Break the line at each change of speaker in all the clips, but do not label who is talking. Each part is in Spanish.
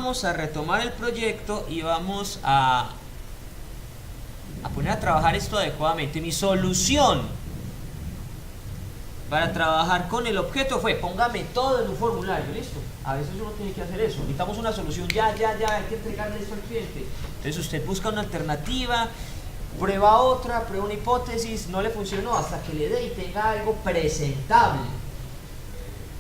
vamos a retomar el proyecto y vamos a poner a trabajar esto adecuadamente. Mi solución para trabajar con el objeto fue: póngame todo en un formulario, listo. A veces uno tiene que hacer eso, necesitamos una solución ya, hay que entregarle esto al cliente. Entonces usted busca una alternativa, prueba otra, prueba una hipótesis, no le funcionó, hasta que le dé y tenga algo presentable.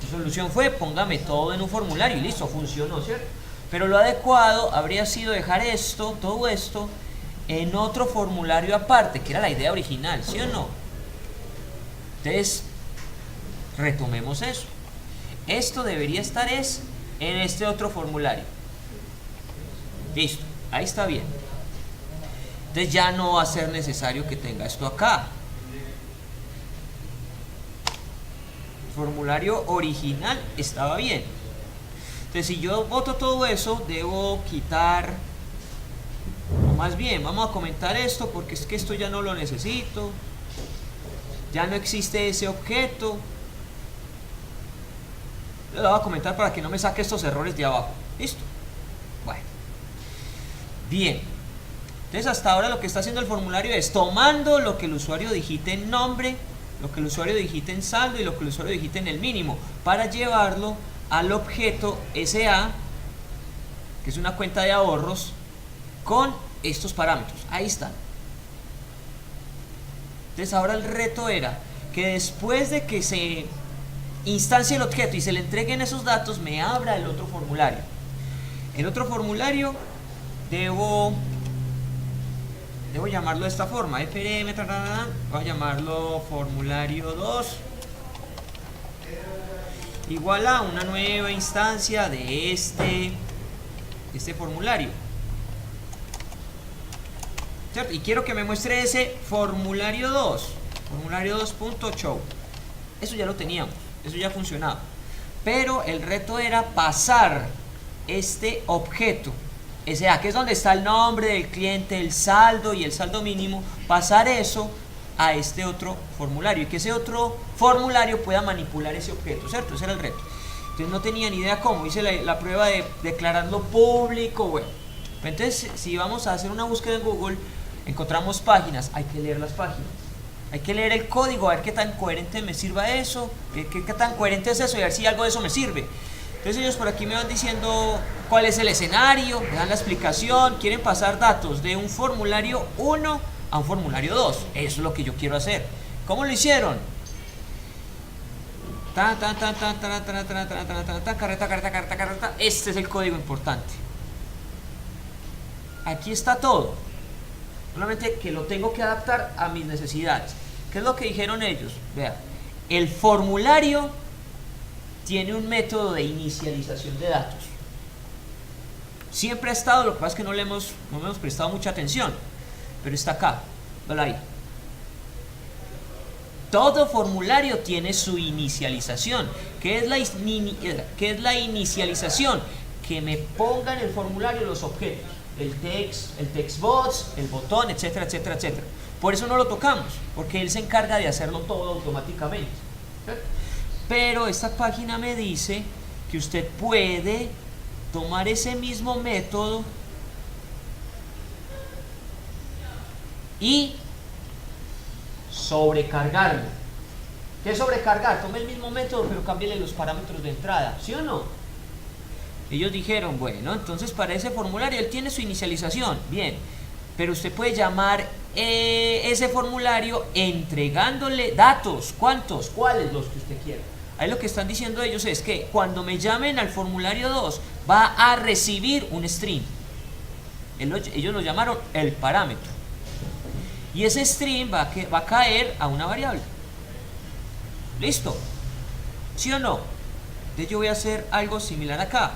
Mi solución fue: póngame todo en un formulario y listo, funcionó, ¿cierto? Pero lo adecuado habría sido dejar esto, todo esto, en otro formulario aparte, que era la idea original, ¿sí o no? Entonces, retomemos eso. Esto debería estar en este otro formulario. Listo, ahí está bien. Entonces ya no va a ser necesario que tenga esto acá. El formulario original estaba bien. Entonces si yo boto todo eso, debo quitar, o más bien, vamos a comentar esto porque es que esto ya no lo necesito. Ya no existe ese objeto. Lo voy a comentar para que no me saque estos errores de abajo. ¿Listo? Bueno. Bien. Entonces hasta ahora lo que está haciendo el formulario es tomando lo que el usuario digite en nombre, lo que el usuario digite en saldo y lo que el usuario digite en el mínimo, para llevarlo al objeto SA, que es una cuenta de ahorros, con estos parámetros. Ahí están. Entonces ahora el reto era que después de que se instancie el objeto y se le entreguen esos datos, me abra el otro formulario. El otro formulario debo llamarlo de esta forma: frm, voy a llamarlo formulario 2 igual a una nueva instancia de este formulario, ¿cierto? Y quiero que me muestre ese formulario 2, formulario 2.show. Eso ya lo teníamos, eso ya funcionaba, pero el reto era pasar este objeto SA, que es donde está el nombre del cliente, el saldo y el saldo mínimo, pasar eso a este otro formulario y que ese otro formulario pueda manipular ese objeto, ¿cierto? Ese era el reto. Entonces no tenía ni idea cómo, hice la prueba de declararlo público. Bueno, entonces si vamos a hacer una búsqueda en Google, encontramos páginas, hay que leer las páginas, hay que leer el código, a ver qué tan coherente me sirva eso, qué tan coherente es eso y a ver si algo de eso me sirve. Entonces ellos por aquí me van diciendo cuál es el escenario, me dan la explicación, quieren pasar datos de un formulario 1 a un formulario 2. Eso es lo que yo quiero hacer. ¿Cómo lo hicieron? Carreta. Este es el código importante. Aquí está todo. Solamente que lo tengo que adaptar a mis necesidades. ¿Qué es lo que dijeron ellos? Vean, el formulario tiene un método de inicialización de datos. Siempre ha estado, lo que pasa es que no le hemos prestado mucha atención, pero está acá, vale ahí. Todo formulario tiene su inicialización. ¿Qué es la inicialización? Que me ponga en el formulario los objetos, el text box, el botón, etcétera, etcétera, etcétera. Por eso no lo tocamos, porque él se encarga de hacerlo todo automáticamente. Pero esta página me dice que usted puede tomar ese mismo método y sobrecargarlo. ¿Qué es sobrecargar? Tome el mismo método pero cámbiale los parámetros de entrada, ¿sí o no? Ellos dijeron, bueno, entonces para ese formulario él tiene su inicialización, bien, pero usted puede llamar ese formulario entregándole datos. ¿Cuántos? ¿Cuáles? Los que usted quiera. Ahí lo que están diciendo ellos es que cuando me llamen al formulario 2 va a recibir un string. Ellos lo llamaron el parámetro. Y ese string va a caer a una variable. ¿Listo? ¿Sí o no? Entonces yo voy a hacer algo similar acá.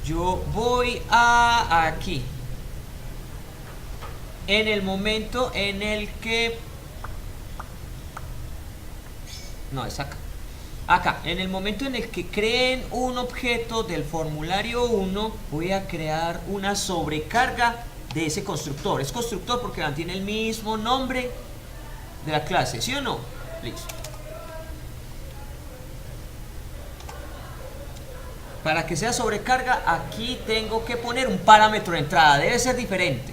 Yo voy a aquí. En el momento en el que... No, es acá. Acá, en el momento en el que creen un objeto del formulario 1, voy a crear una sobrecarga de ese constructor. Es constructor porque tiene el mismo nombre de la clase, ¿sí o no? Listo. Para que sea sobrecarga, aquí tengo que poner un parámetro de entrada. Debe ser diferente.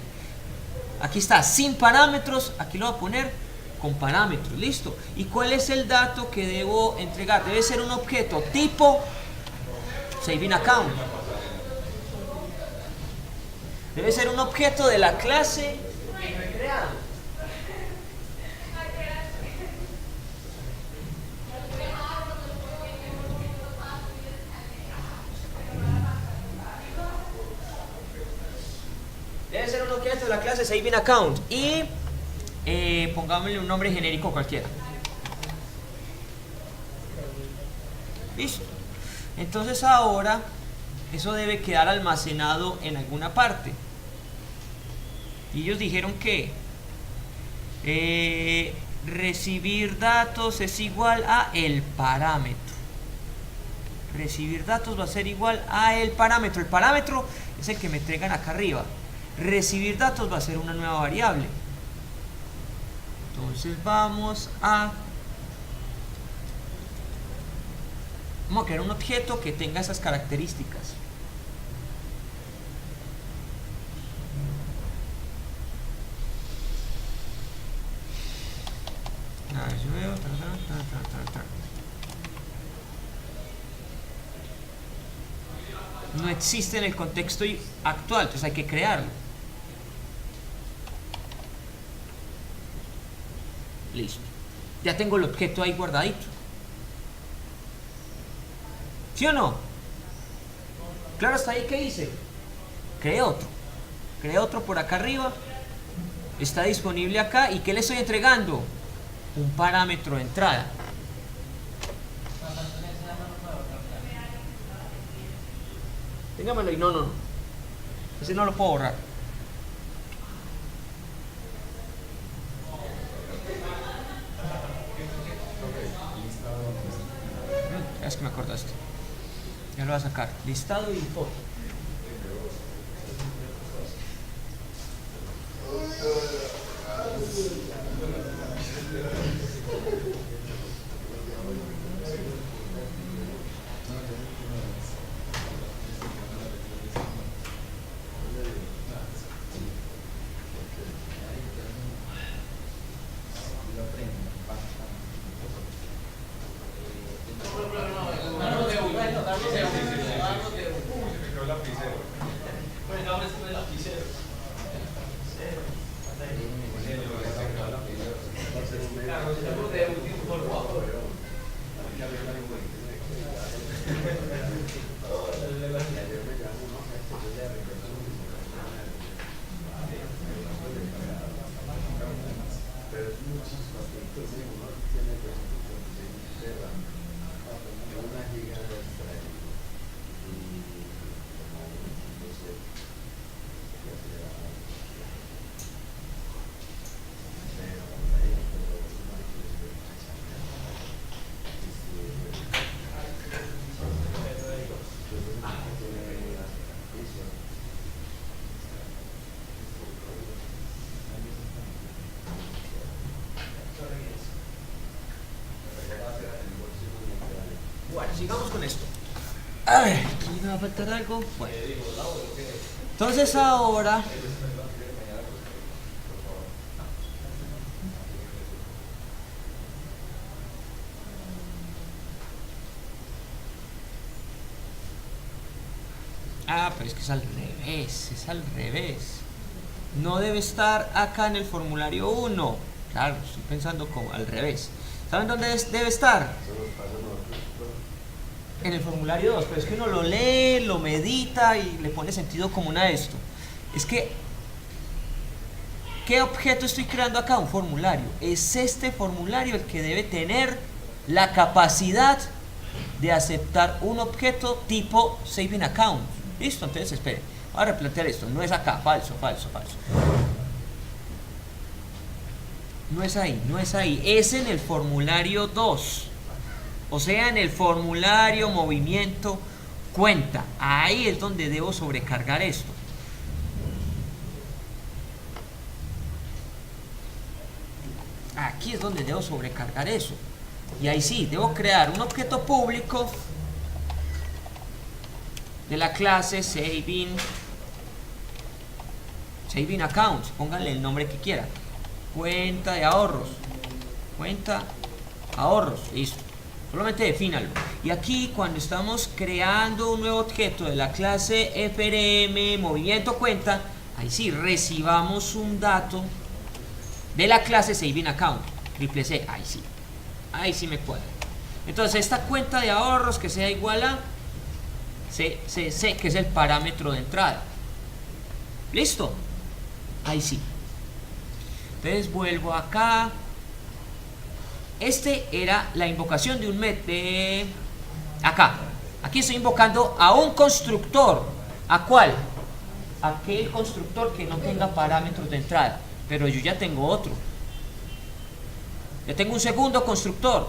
Aquí está sin parámetros. Aquí lo voy a poner con parámetros. Listo. ¿Y cuál es el dato que debo entregar? Debe ser un objeto tipo saving account. Debe ser un objeto de la clase recreado. Debe ser un objeto de la clase saving account y pongámosle un nombre genérico cualquiera. Listo. Entonces ahora eso debe quedar almacenado en alguna parte. Y ellos dijeron que recibir datos es igual a el parámetro. Recibir datos va a ser igual a el parámetro. El parámetro es el que me entregan acá arriba. Recibir datos va a ser una nueva variable. Entonces vamos a crear un objeto que tenga esas características. No existe en el contexto actual, entonces hay que crearlo. Listo. Ya tengo el objeto ahí guardadito. ¿Sí o no? Claro, hasta ahí, ¿qué hice? Creé otro. Creé otro por acá arriba. Está disponible acá. ¿Y qué le estoy entregando? Un parámetro de entrada. Téngamelo y no. Ese no lo puedo borrar. Es que me acordaste. Ya lo voy a sacar. Listado y foto. Bueno, sigamos con esto. A ver, aquí me va a faltar algo. Bueno. Entonces ahora pero es que es al revés. No debe estar acá en el formulario 1. Claro, estoy pensando como al revés. ¿Saben dónde debe estar? En el formulario 2, pero es que uno lo lee, lo medita y le pone sentido común a esto. Es que, ¿qué objeto estoy creando acá? Un formulario. Es este formulario el que debe tener la capacidad de aceptar un objeto tipo saving account. ¿Listo? Entonces, espere. Voy a replantear esto. No es acá. Falso. No es ahí. Es en el formulario 2. O sea, en el formulario movimiento cuenta. Ahí es donde debo sobrecargar esto. Aquí es donde debo sobrecargar eso. Y ahí sí, debo crear un objeto público de la clase saving account, pónganle el nombre que quieran, cuenta de ahorros, listo, solamente defínalo. Y aquí cuando estamos creando un nuevo objeto de la clase FRM movimiento cuenta, ahí sí recibamos un dato de la clase saving account, triple C, ahí sí me cuadra. Entonces esta cuenta de ahorros que sea igual a CCC, que es el parámetro de entrada. Listo, ahí sí. Entonces vuelvo acá. Este era la invocación de un método. Aquí estoy invocando a un constructor. ¿A cuál? Aquel constructor que no tenga parámetros de entrada. Pero yo ya tengo otro. Yo tengo un segundo constructor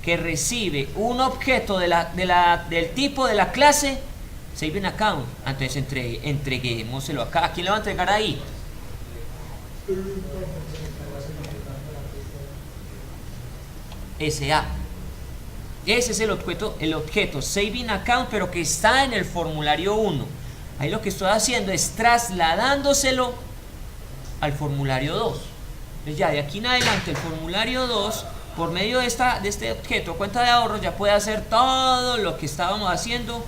que recibe un objeto del tipo de la clase saving account. Entonces entreguémoselo acá. ¿A quién le va a entregar ahí? SA. Ese es el objeto saving account, pero que está en el formulario 1. Ahí lo que estoy haciendo es trasladándoselo al formulario 2. Entonces ya de aquí en adelante el formulario 2, por medio de este objeto cuenta de ahorros, ya puede hacer todo lo que estábamos haciendo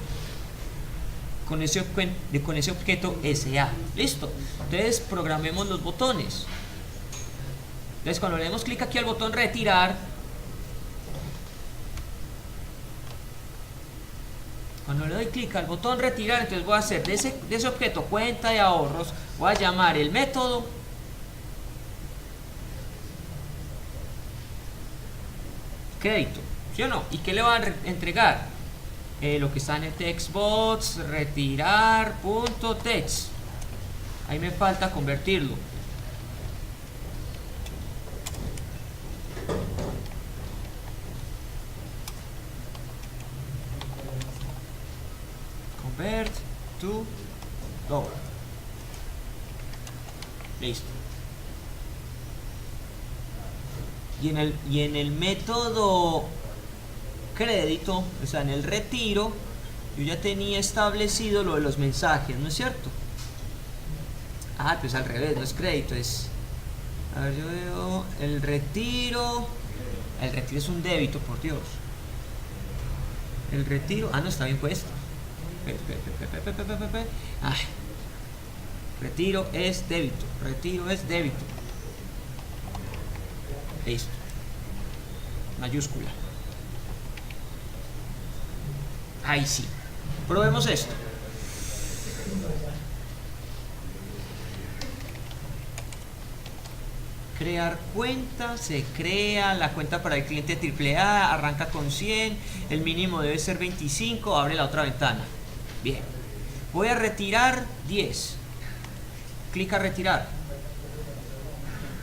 con ese objeto SA. Listo. Entonces programemos los botones. Entonces cuando le demos clic aquí al botón retirar, cuando le doy clic al botón retirar, entonces voy a hacer de ese objeto cuenta de ahorros, voy a llamar el método crédito, ¿sí o no? ¿Y qué le va a entregar? Lo que está en el textbox, retirar.text. Ahí me falta convertirlo. Convert to dollar. Listo. Y en el método crédito, o sea, en el retiro, yo ya tenía establecido lo de los mensajes, ¿no es cierto? Pues al revés, no es crédito, es... A ver, yo veo el retiro es un débito, por Dios. El retiro, no está bien puesto. Retiro es débito, listo, mayúscula. Ahí sí. Probemos esto. Crear cuenta, se crea la cuenta para el cliente AAA, arranca con 100, el mínimo debe ser 25, abre la otra ventana. Bien. Voy a retirar 10. Clic a retirar.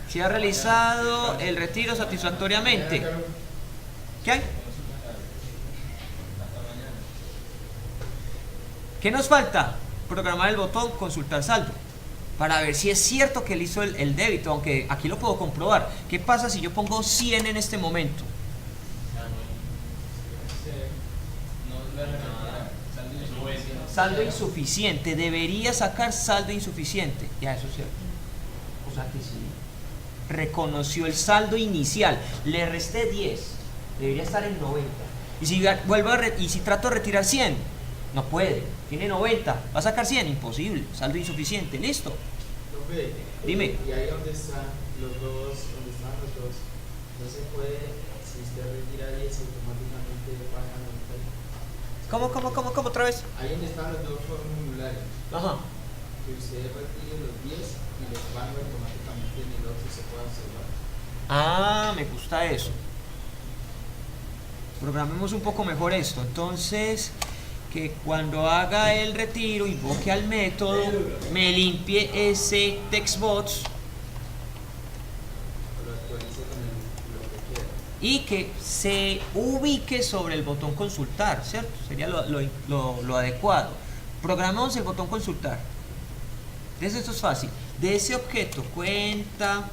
Se ha realizado el retiro satisfactoriamente. ¿Qué hay? ¿Qué nos falta? Programar el botón consultar saldo para ver si es cierto que él hizo el débito, aunque aquí lo puedo comprobar. ¿Qué pasa si yo pongo 100 en este momento? Saldo insuficiente, debería sacar saldo insuficiente. Ya, eso es cierto. O sea que sí. Reconoció el saldo inicial, le resté 10, debería estar en 90. Y si y si trato de retirar 100, no puede, tiene 90, va a sacar 100, imposible, saldo insuficiente, listo. Dime.
Y ahí donde están los dos, no se puede, si usted retira 10 automáticamente baja 90.
¿Cómo otra vez?
Ahí donde están los dos formularios.
Ajá.
Que usted retire los 10 y los baja automáticamente en el otro se puede observar.
Me gusta eso. Programemos un poco mejor esto. Entonces, que cuando haga el retiro, invoque al método, me limpie ese textbox y que se ubique sobre el botón consultar, ¿cierto? Sería lo adecuado. Programamos el botón consultar. Entonces esto es fácil. De ese objeto cuenta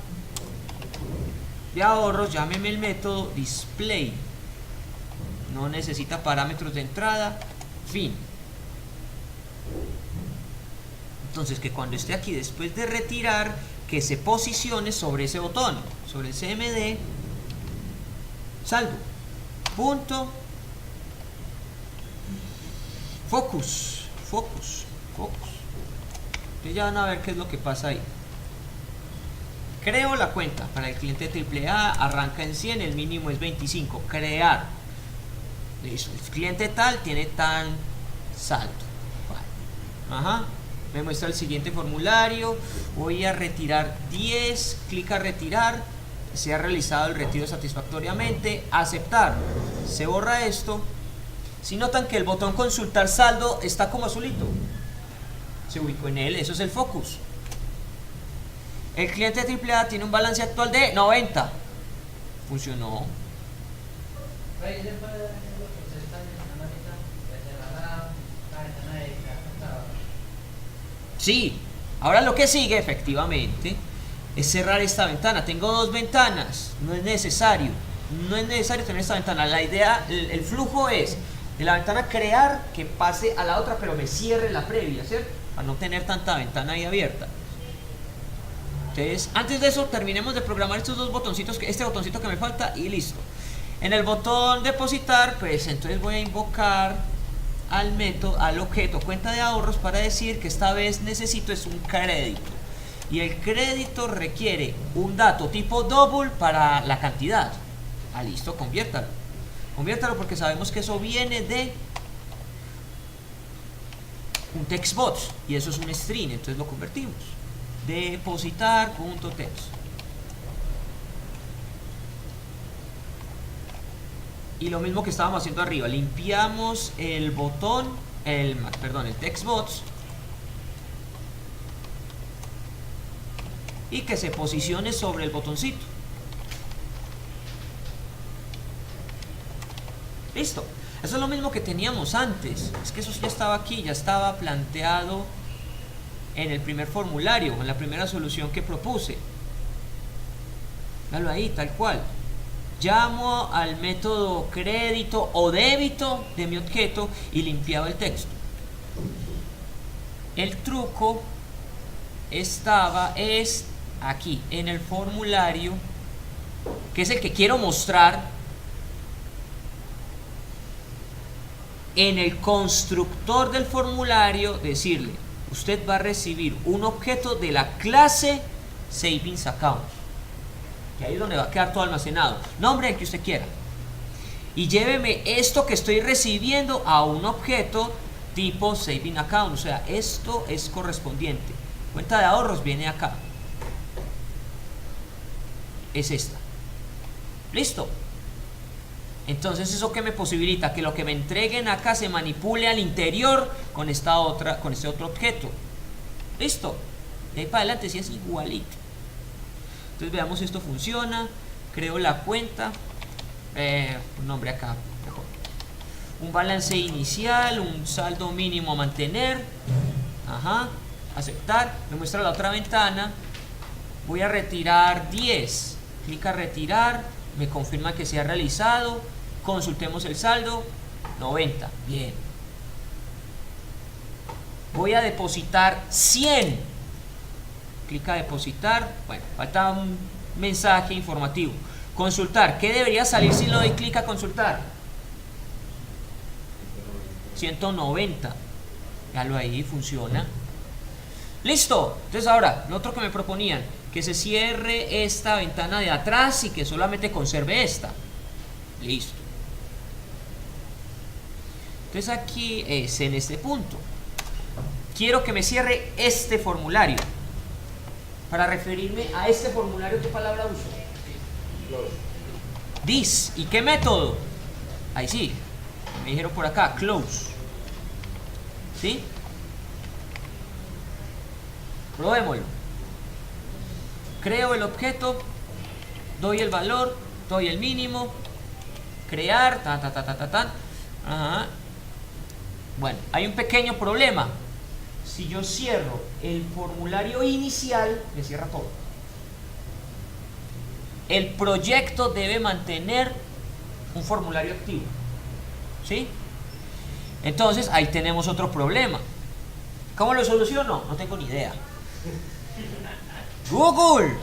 de ahorros, llámeme el método display. No necesita parámetros de entrada. Fin. Entonces, que cuando esté aquí, después de retirar, que se posicione sobre ese botón, sobre el CMD, saldo, punto, focus. Ustedes ya van a ver qué es lo que pasa ahí. Creo la cuenta para el cliente AAA, arranca en 100, el mínimo es 25. Crear. Listo. El cliente tal tiene tan saldo. Vale. Ajá. Me muestra el siguiente formulario. Voy a retirar 10. Clic a retirar. Se ha realizado el retiro satisfactoriamente. Aceptar. Se borra esto. Si notan que el botón consultar saldo está como azulito, se ubicó en él. Eso es el focus. El cliente AAA tiene un balance actual de 90. Funcionó. Sí. Ahora lo que sigue, efectivamente, es cerrar esta ventana. Tengo dos ventanas. No es necesario tener esta ventana. La idea, el flujo es de la ventana crear, que pase a la otra, pero me cierre la previa, ¿cierto? Para no tener tanta ventana ahí abierta. Entonces, antes de eso, terminemos de programar estos dos botoncitos, este botoncito que me falta, y listo. En el botón depositar, pues entonces voy a invocar al método, al objeto cuenta de ahorros, para decir que esta vez necesito es un crédito. Y el crédito requiere un dato tipo double para la cantidad. Ah, listo, conviértalo. Conviértalo porque sabemos que eso viene de un textbox y eso es un string, entonces lo convertimos. Depositar.text. Y lo mismo que estábamos haciendo arriba, limpiamos el botón, el textbox, y que se posicione sobre el botoncito. Listo. Eso es lo mismo que teníamos antes. Es que eso ya estaba aquí, ya estaba planteado en el primer formulario, en la primera solución que propuse. Véalo ahí, tal cual. Llamo al método crédito o débito de mi objeto y limpiaba el texto. El truco es aquí, en el formulario, que es el que quiero mostrar. En el constructor del formulario, decirle, usted va a recibir un objeto de la clase Savings Account, que ahí es donde va a quedar todo almacenado, nombre el que usted quiera, y lléveme esto que estoy recibiendo a un objeto tipo Savings Account. O sea, esto es correspondiente. Cuenta de ahorros viene acá, es esta. Listo. Entonces, ¿eso que me posibilita? Que lo que me entreguen acá se manipule al interior con este otro objeto. ¿Listo? De ahí para adelante sí es igualito. Entonces veamos si esto funciona. Creo la cuenta. Un nombre acá mejor. Un balance inicial, un saldo mínimo a mantener. Ajá. Aceptar. Me muestra la otra ventana. Voy a retirar 10. Clic a retirar. Me confirma que se ha realizado. Consultemos el saldo. 90. Bien. Voy a depositar 100. Clic a depositar. Bueno, falta un mensaje informativo. Consultar. ¿Qué debería salir si le doy clic a consultar? 190. Véalo ahí, funciona. Listo. Entonces ahora, lo otro que me proponían, que se cierre esta ventana de atrás y que solamente conserve esta. Listo. Entonces aquí es en este punto. Quiero que me cierre este formulario. Para referirme a este formulario, ¿qué palabra uso? This. ¿Y qué método? Ahí sí. Me dijeron por acá, close. ¿Sí? Probémoslo. Creo el objeto, doy el valor, doy el mínimo, crear, Ajá. Bueno, hay un pequeño problema. Si yo cierro el formulario inicial, me cierra todo. El proyecto debe mantener un formulario activo. ¿Sí? Entonces, ahí tenemos otro problema. ¿Cómo lo soluciono? No tengo ni idea. Google.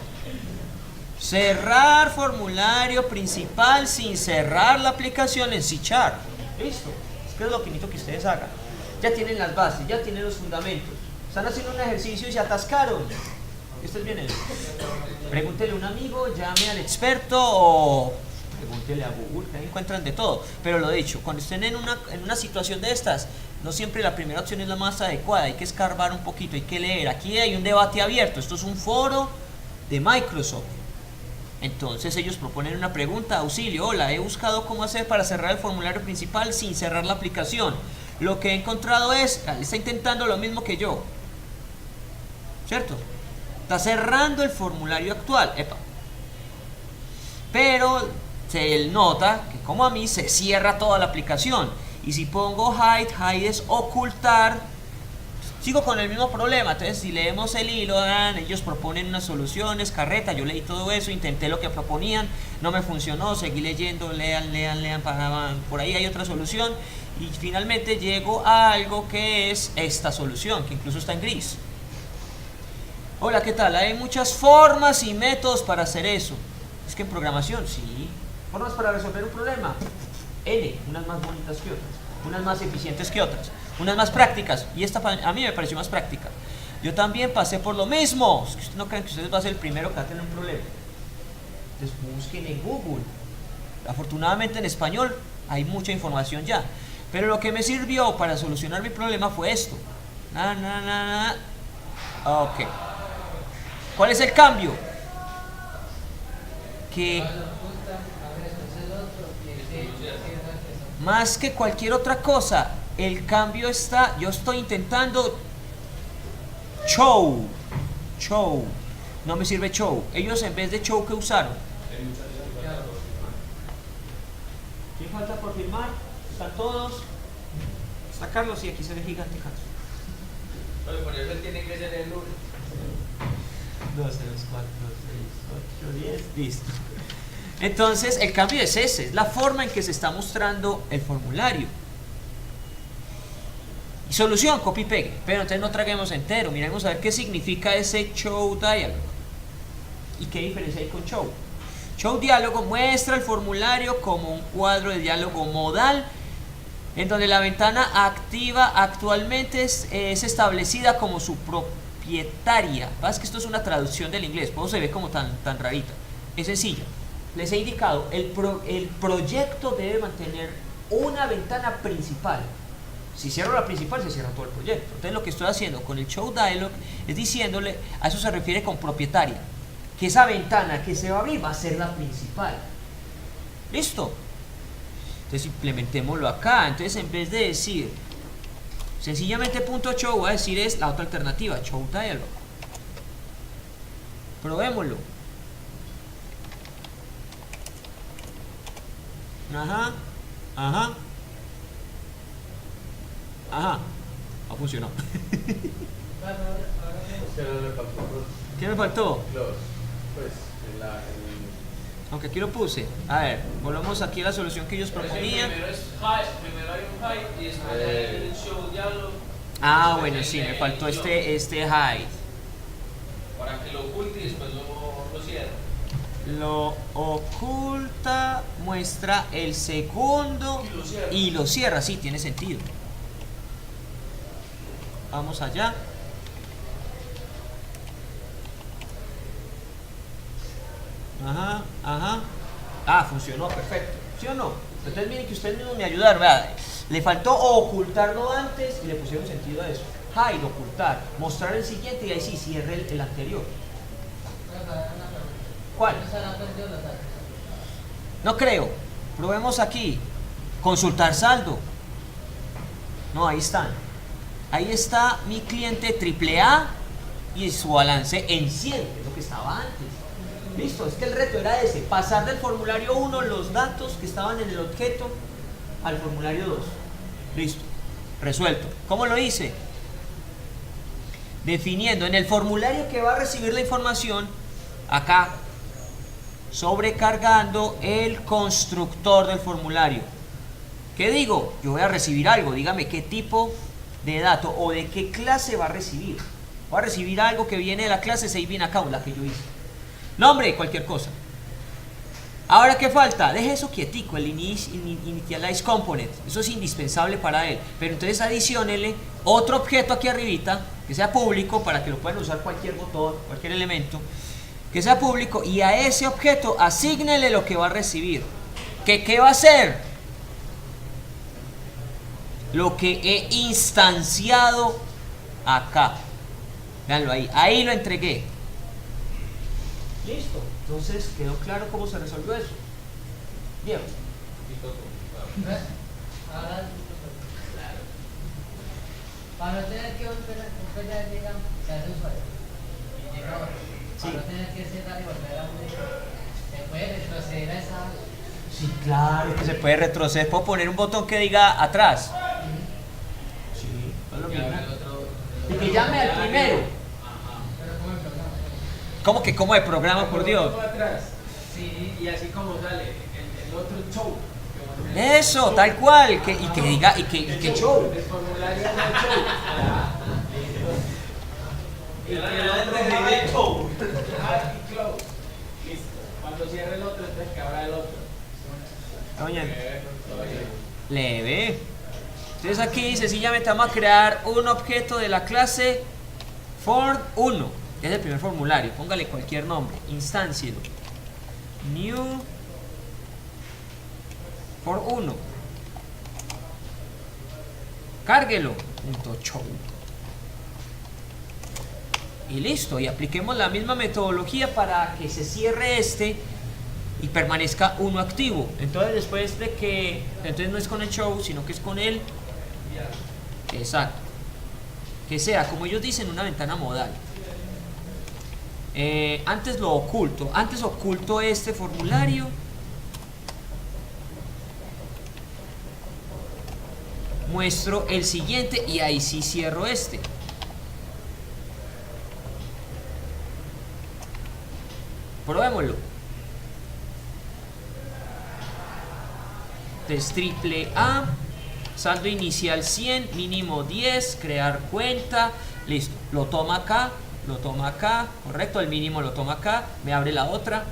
Cerrar formulario principal sin cerrar la aplicación en C#. Listo. Es que es lo que necesito que ustedes hagan. Ya tienen las bases, ya tienen los fundamentos. Están haciendo un ejercicio y se atascaron. Esto es bien. Pregúntele a un amigo, llame al experto o pregúntele a Google, que ahí encuentran de todo. Pero lo dicho, cuando estén en una situación de estas, no siempre la primera opción es la más adecuada. Hay que escarbar un poquito, hay que leer. Aquí hay un debate abierto. Esto es un foro de Microsoft. Entonces ellos proponen una pregunta, auxilio, hola, he buscado cómo hacer para cerrar el formulario principal sin cerrar la aplicación. Lo que he encontrado es, está intentando lo mismo que yo, ¿cierto? Está cerrando el formulario actual, epa. Pero se nota que como a mí se cierra toda la aplicación. Y si pongo hide es ocultar. Sigo con el mismo problema. Entonces si leemos el hilo, ellos proponen unas soluciones, carreta, yo leí todo eso, intenté lo que proponían, no me funcionó, seguí leyendo, lean, por ahí hay otra solución y finalmente llego a algo que es esta solución, que incluso está en gris. Hola, ¿qué tal? Hay muchas formas y métodos para hacer eso. Es que en programación, sí. Formas para resolver un problema. N, unas más bonitas que otras, unas más eficientes que otras, unas más prácticas, y esta a mí me pareció más práctica. Yo también pasé por lo mismo. Es que ustedes no creen que ustedes va a ser el primero que va a tener un problema. Entonces busquen en Google. Afortunadamente en español hay mucha información ya. Pero lo que me sirvió para solucionar mi problema fue esto. Ok. ¿Cuál es el cambio? Que más que cualquier otra cosa, el cambio está, yo estoy intentando show, no me sirve show. Ellos en vez de show, ¿qué usaron? ¿Quién falta por firmar? ¿Están todos? Está Carlos y aquí se ve gigante Carlos.
Pero por eso tiene que ser el 1.
2, 3, 4, 6, 8, 10, listo. Entonces el cambio es ese, es la forma en que se está mostrando el formulario. Y solución, copy pegue. Pero entonces no traguemos entero, miremos a ver qué significa ese show dialog y qué diferencia hay con show. Show diálogo muestra el formulario como un cuadro de diálogo modal en donde la ventana activa actualmente es establecida como su propietaria. Pasa que esto es una traducción del inglés, por eso se ve como tan rarita. Es sencillo. Les he indicado, el proyecto debe mantener una ventana principal. Si cierro la principal, se cierra todo el proyecto. Entonces lo que estoy haciendo con el show dialog es diciéndole, a eso se refiere con propietaria, que esa ventana que se va a abrir va a ser la principal. ¿Listo? Entonces implementémoslo acá. Entonces en vez de decir sencillamente .show, voy a decir es la otra alternativa, show dialog. Probémoslo. Ajá. Ha funcionado. ¿Qué me faltó? Aunque aquí lo puse. A ver, volvamos aquí a la solución que ellos proponían.
Primero hay un hide y después hay un show diálogo.
Ah, bueno, sí, me faltó este hide.
Para que lo oculte y después lo cierre.
Lo oculta, muestra el segundo y lo cierra. Sí, tiene sentido. Vamos allá. Ajá. Ah, funcionó, perfecto. ¿Sí o no? Entonces miren que ustedes mismos me ayudaron. Vea, le faltó ocultarlo antes y le pusieron sentido a eso. Hide, ocultar, mostrar el siguiente y ahí sí cierre el anterior. ¿Cuál? No creo. Probemos aquí. Consultar saldo. No, ahí están. Ahí está mi cliente AAA y su balance en 100, que es lo que estaba antes. Listo, es que el reto era ese, pasar del formulario 1 los datos que estaban en el objeto al formulario 2. Listo, resuelto. ¿Cómo lo hice? Definiendo en el formulario que va a recibir la información, acá, sobrecargando el constructor del formulario. ¿Qué digo? Yo voy a recibir algo, dígame qué tipo de dato o de qué clase va a recibir. Va a recibir algo que viene de la clase Saving Account, la que yo hice. Nombre, cualquier cosa. Ahora, ¿qué falta? Deje eso quietico, el initialize component. Eso es indispensable para él. Pero entonces adiciónele otro objeto aquí arribita, que sea público, para que lo puedan usar cualquier botón, cualquier elemento, que sea público, y a ese objeto asígnele lo que va a recibir. ¿Qué va a hacer? Lo que he instanciado acá. Veanlo ahí. Ahí lo entregué. Listo. Entonces, ¿quedó claro cómo se resolvió eso? Bien.
Ahora, para no tener que volver a digamos, se hace usuario y llega otro. Para no tener que cerrar y volver a unir, se puede retroceder a esa.
Sí, claro que se puede retroceder. Puedo poner un botón que diga atrás. Sí, es lo mismo. Y que llame al primero.
Pero como el programa.
¿Cómo que como de programa, por Dios?
Atrás. Sí, y así como sale el otro show.
Eso, tal cual. Y que diga, y que show.
El formulario del show. Y que el otro de show. Y close. Listo. Cuando cierre el otro, entonces que abra el otro.
Leve. Entonces aquí sencillamente vamos a crear un objeto de la clase form1, que es el primer formulario. Póngale cualquier nombre, instancielo. New form1. Cárguelo. .show. Y listo. Y apliquemos la misma metodología para que se cierre este y permanezca uno activo. Entonces después de que, entonces no es con el show, sino que es con el, exacto, que sea, como ellos dicen, una ventana modal. Antes lo oculto, antes oculto este formulario, muestro el siguiente y ahí sí cierro este. Probémoslo. Entonces triple A, saldo inicial 100, mínimo 10, crear cuenta, listo, lo toma acá, correcto, el mínimo lo toma acá, me abre la otra.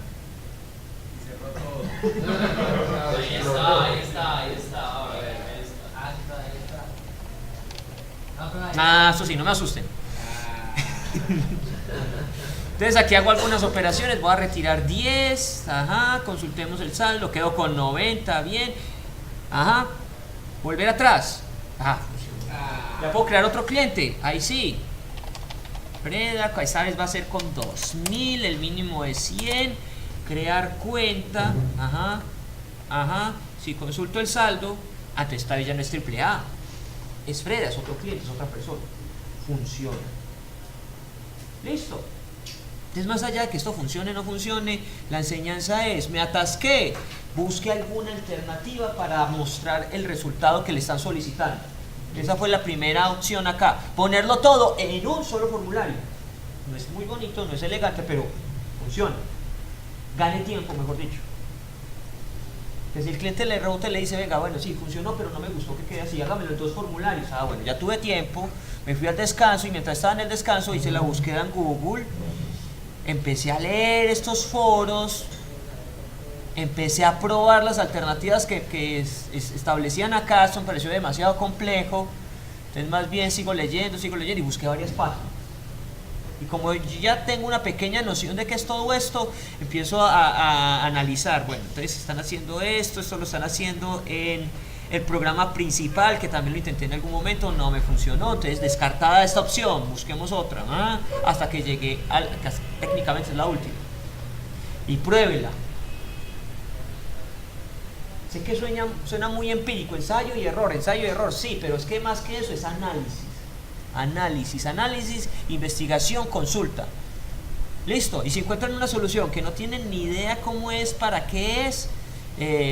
Ahí está. A ver, ahí está.
Ah, eso sí, no me asusten. Entonces aquí hago algunas operaciones, voy a retirar 10, ajá, consultemos el saldo, quedo con 90, bien, ajá, volver atrás, ajá, ya puedo crear otro cliente, ahí sí, Predac, esta vez va a ser con 2000, el mínimo es 100, crear cuenta, ajá, si consulto el saldo, entonces esta vez ya no es triple A, es Freda, es otro cliente, es otra persona, funciona, listo. Entonces, más allá de que esto funcione o no funcione, la enseñanza es, me atasqué, busque alguna alternativa para mostrar el resultado que le están solicitando. Esa fue la primera opción acá, ponerlo todo en un solo formulario. No es muy bonito, no es elegante, pero funciona. Gane tiempo, mejor dicho. Entonces, si el cliente le rebota y le dice, venga, bueno, sí, funcionó, pero no me gustó que quede así, hágamelo en 2 formularios. Ah, bueno, ya tuve tiempo, me fui al descanso y mientras estaba en el descanso hice la búsqueda en Google. Empecé a leer estos foros, empecé a probar las alternativas que establecían acá, esto me pareció demasiado complejo, entonces más bien sigo leyendo y busqué varias páginas. Y como yo ya tengo una pequeña noción de qué es todo esto, empiezo a analizar, bueno, entonces están haciendo esto lo están haciendo en el programa principal, que también lo intenté en algún momento, no me funcionó, entonces descartada esta opción, busquemos otra, hasta que llegué al que técnicamente es la última. Y pruébela. Sé que suena muy empírico, ensayo y error, sí, pero es que más que eso es análisis, investigación, consulta. Listo, y si encuentran una solución que no tienen ni idea cómo es, para qué es,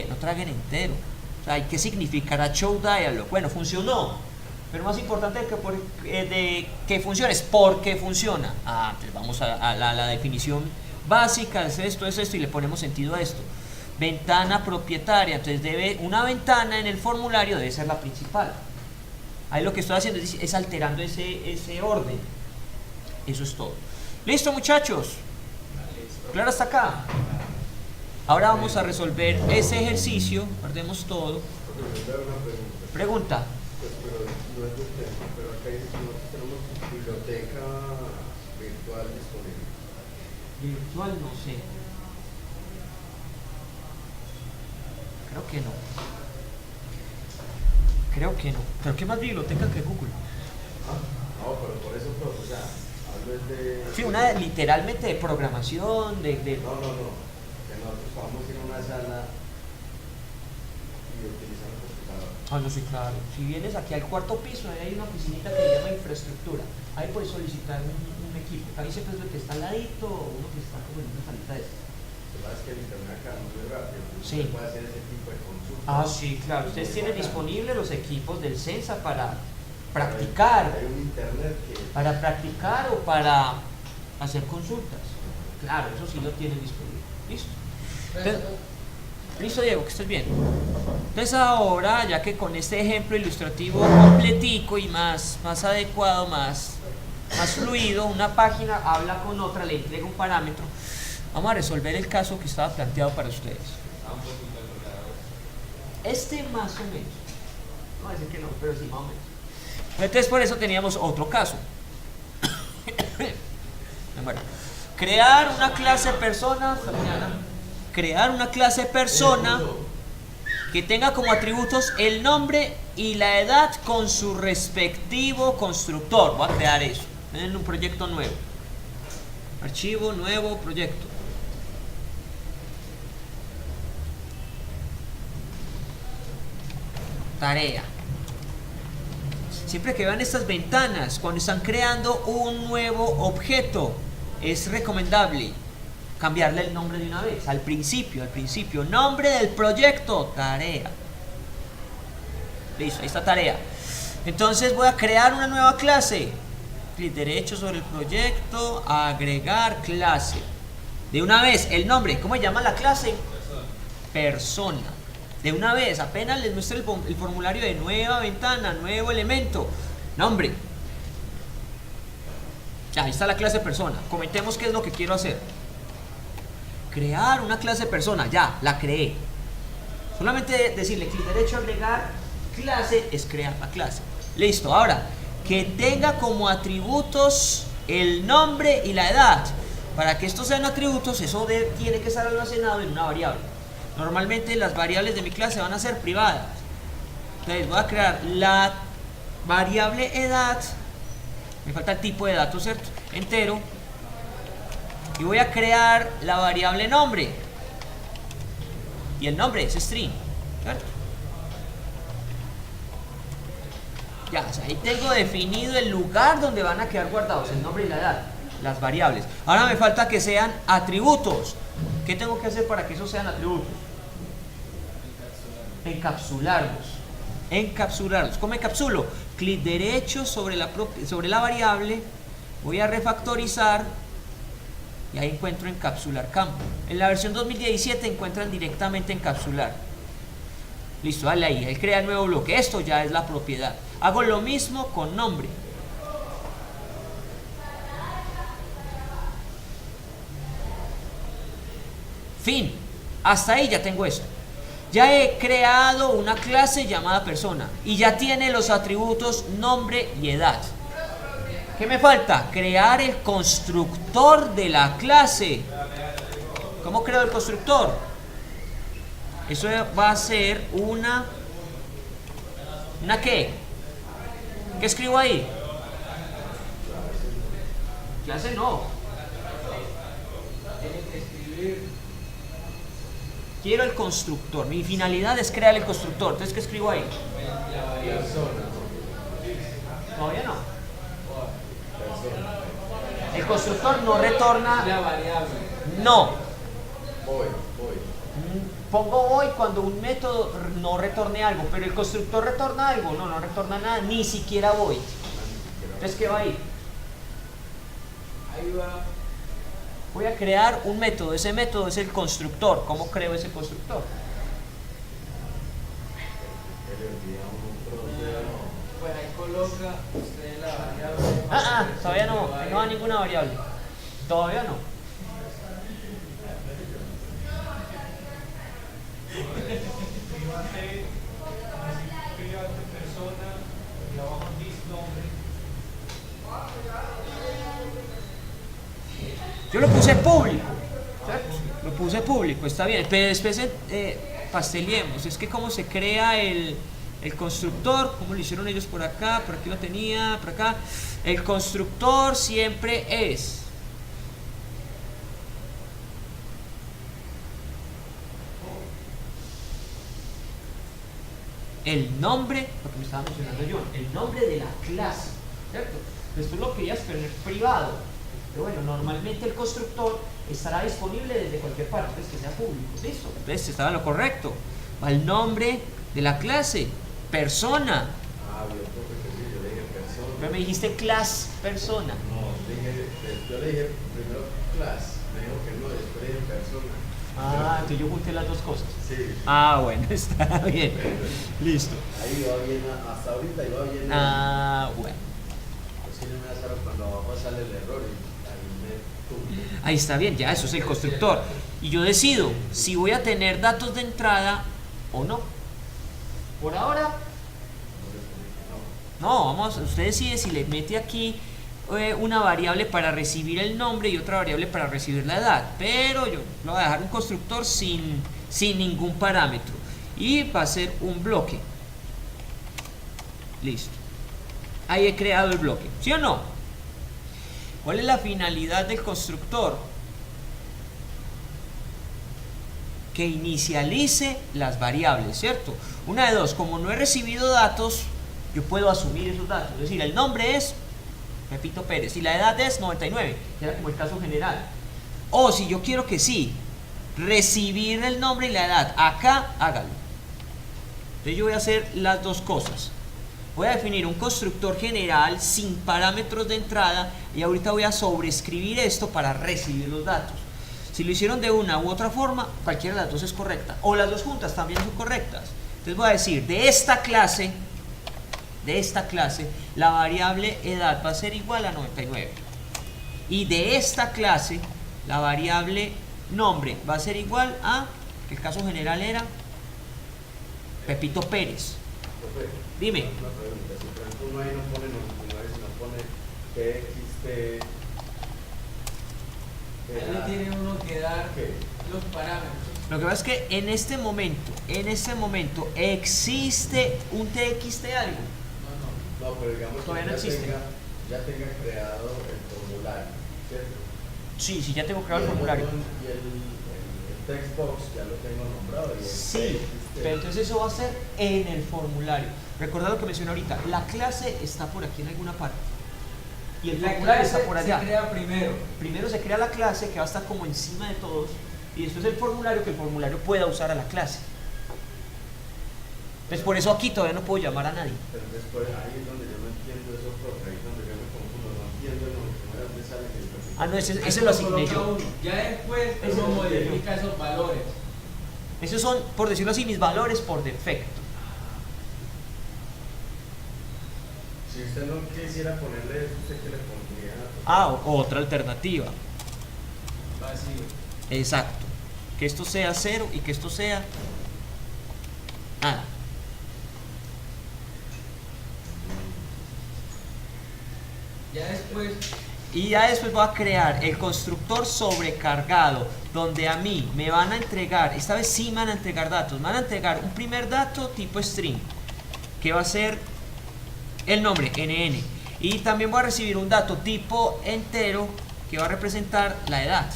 no traguen entero. O sea, ¿qué significará show dialog? Bueno, funcionó, pero más importante de que funcione es por qué funciona. Entonces vamos a la definición básica, es esto, y le ponemos sentido a esto. Ventana propietaria, entonces una ventana en el formulario debe ser la principal. Ahí lo que estoy haciendo es alterando ese orden. Eso es todo. ¿Listo, muchachos? ¿Claro hasta acá? Ahora vamos a resolver ese ejercicio. Guardemos todo. Pregunta.
Pues, pero no es un tema, pero acá dice que nosotros tenemos biblioteca virtual disponible.
Virtual no sé. Creo que no. Creo que no. Pero ¿qué más biblioteca que Google?
No, pero por eso, pero, o sea, hablo es de...
Sí, una literalmente de programación,
No, que nosotros podamos ir a una sala y utilizar el computador.
Ah, no, sí, claro. Si vienes aquí al cuarto piso, ahí hay una oficinita que se llama infraestructura. Ahí puedes solicitar un equipo. Ahí siempre es lo que está al ladito o uno que está como en una salita de estas.
Verdad es que el internet acá es muy rápido, entonces
Sí.
se puede hacer ese tipo de consultas.
Ah, sí, claro. Ustedes tienen disponibles los equipos del Sensa para practicar.
Hay un internet que...
Para practicar o para hacer consultas. Claro, eso sí lo tienen disponible. ¿Listo? Entonces, listo, Diego, que estés bien. Entonces ahora, ya que con este ejemplo ilustrativo completico y más adecuado, más fluido, una página habla con otra, le entrega un parámetro, vamos a resolver el caso que estaba planteado para ustedes. Este más o menos. No voy a decir que no, pero sí, más o menos. Entonces por eso teníamos otro caso. Bueno, crear una clase persona, crear una clase persona que tenga como atributos el nombre y la edad con su respectivo constructor. Voy a crear eso en un proyecto nuevo. Archivo, nuevo, proyecto. Tarea. Siempre que vean estas ventanas, cuando están creando un nuevo objeto, es recomendable cambiarle el nombre de una vez, al principio, nombre del proyecto, tarea. Listo, ahí está tarea. Entonces voy a crear una nueva clase. Clic derecho sobre el proyecto, agregar clase. De una vez, el nombre, ¿cómo se llama la clase? Persona. De una vez, apenas les muestre el formulario de nueva ventana, nuevo elemento, nombre. Ya, ahí está la clase persona. Comentemos qué es lo que quiero hacer. Crear una clase persona, ya, la creé. Solamente decirle clic derecho, agregar clase, es crear la clase. Listo, ahora, que tenga como atributos el nombre y la edad. Para que estos sean atributos, eso tiene que estar almacenado en una variable. Normalmente las variables de mi clase van a ser privadas. Entonces voy a crear la variable edad. Me falta el tipo de datos, ¿cierto? Entero. Y voy a crear la variable nombre. Y el nombre es string, ¿cierto? Ya, o sea, ahí tengo definido el lugar donde van a quedar guardados el nombre y la edad, las variables. Ahora me falta que sean atributos. ¿Qué tengo que hacer para que esos sean atributos? Encapsularlos. Encapsularlos. ¿Cómo encapsulo? Clic derecho sobre la variable. Voy a refactorizar. Y ahí encuentro encapsular campo. En la versión 2017 encuentran directamente encapsular. Listo, dale ahí. Él crea el nuevo bloque. Esto ya es la propiedad. Hago lo mismo con nombre. Fin. Hasta ahí ya tengo esto. Ya he creado una clase llamada persona y ya tiene los atributos nombre y edad. ¿Qué me falta? Crear el constructor de la clase. ¿Cómo creo el constructor? Eso va a ser ¿una qué? ¿Qué escribo ahí? Clase no. Quiero el constructor. Mi finalidad es crear el constructor. Entonces, ¿qué escribo ahí? Todavía no. El constructor no retorna.
La variable.
No.
Voy.
Pongo voy cuando un método no retorne algo, pero el constructor retorna algo. No retorna nada, ni siquiera voy. Entonces, ¿qué va ahí?
Ahí va.
Voy a crear un método. Ese método es el constructor. ¿Cómo creo ese constructor?
Pues ahí coloca usted la variable.
Todavía no va ninguna variable. Todavía no.
Private persona y abajo dice nombre.
Yo lo puse público, ¿cierto? Lo puse público, está bien, pero después pasteleemos. Es que cómo se crea el constructor, cómo lo hicieron ellos por acá, por aquí lo tenía, por acá. El constructor siempre es el nombre, lo que me estaba mencionando yo, el nombre de la clase, ¿cierto? Esto lo querías poner privado, pero bueno, normalmente el constructor estará disponible desde cualquier parte, pues que sea público, listo. Entonces estaba en lo correcto. Va el nombre de la clase, persona.
Ah, yo creo que sí, yo le dije persona.
Pero me dijiste class, persona.
No, yo le dije primero class, me dijo que no, después le dije persona.
Ah, entonces yo junté las dos cosas.
Sí.
Ah, bueno, está bien. Listo.
Ahí va bien, hasta ahorita iba bien.
Ah, bueno.
Pues sí, no me hace cuando abajo sale el error y ahí me tumbo.
Ahí está bien, ya eso es el constructor. Y yo decido si voy a tener datos de entrada o no. Por ahora, no, usted decide si le mete aquí una variable para recibir el nombre y otra variable para recibir la edad. Pero yo lo voy a dejar un constructor sin ningún parámetro. Y va a ser un bloque. Listo. Ahí he creado el bloque. ¿Sí o no? ¿Cuál es la finalidad del constructor? Que inicialice las variables, ¿cierto? Una de dos, como no he recibido datos, yo puedo asumir esos datos. Es decir, el nombre es Pepito Pérez y la edad es 99, que era como el caso general. O si yo quiero que sí, recibir el nombre y la edad, acá hágalo. Entonces yo voy a hacer las dos cosas. Voy a definir un constructor general sin parámetros de entrada y ahorita voy a sobreescribir esto para recibir los datos. Si lo hicieron de una u otra forma, cualquiera de las dos es correcta. O las dos juntas también son correctas. Entonces voy a decir, de esta clase, la variable edad va a ser igual a 99. Y de esta clase, la variable nombre va a ser igual a, que el caso general era, Pepito Pérez.
Profe,
Dime.
una pregunta, si por ejemplo uno ahí no pone 99, sino pone TXT.
Ahí le tiene uno que dar
¿Qué?
los parámetros.
Lo que pasa es que en este momento existe un TXT algo.
No, pero digamos
Todavía no
que
existe.
ya tenga creado el formulario, ¿cierto?
Sí, ya tengo creado el
Y
formulario.
botón y el text box ya lo tengo nombrado. Y el
Sí,
TXT.
pero entonces eso va a ser en el formulario. Recuerda lo que mencioné ahorita, la clase está por aquí en alguna parte. Y el
La
formulario
clase
está por allá.
se crea primero.
Primero se crea la clase que va a estar como encima de todos y después el formulario que el formulario pueda usar a la clase. Entonces por eso aquí todavía no puedo llamar a nadie.
Pero después ahí es donde yo no entiendo eso, profe, ahí es donde yo me confundo, no entiendo de dónde sale el profe.
Ah, no, ese lo asigné yo.
Ya después
Ese
uno
lo asigné yo.
modifica esos valores.
Esos son, por decirlo así, mis valores por defecto.
Si usted no quisiera ponerle eso, ¿usted qué le pondría?
Ah, otra alternativa.
Vacío.
Exacto. Que esto sea 0 y que esto sea nada.
Ya después,
Y ya después voy a crear el constructor sobrecargado, donde a mí me van a entregar, esta vez sí me van a entregar datos, me van a entregar un primer dato tipo string, que va a ser el nombre, NN. Y también voy a recibir un dato tipo entero, que va a representar la edad.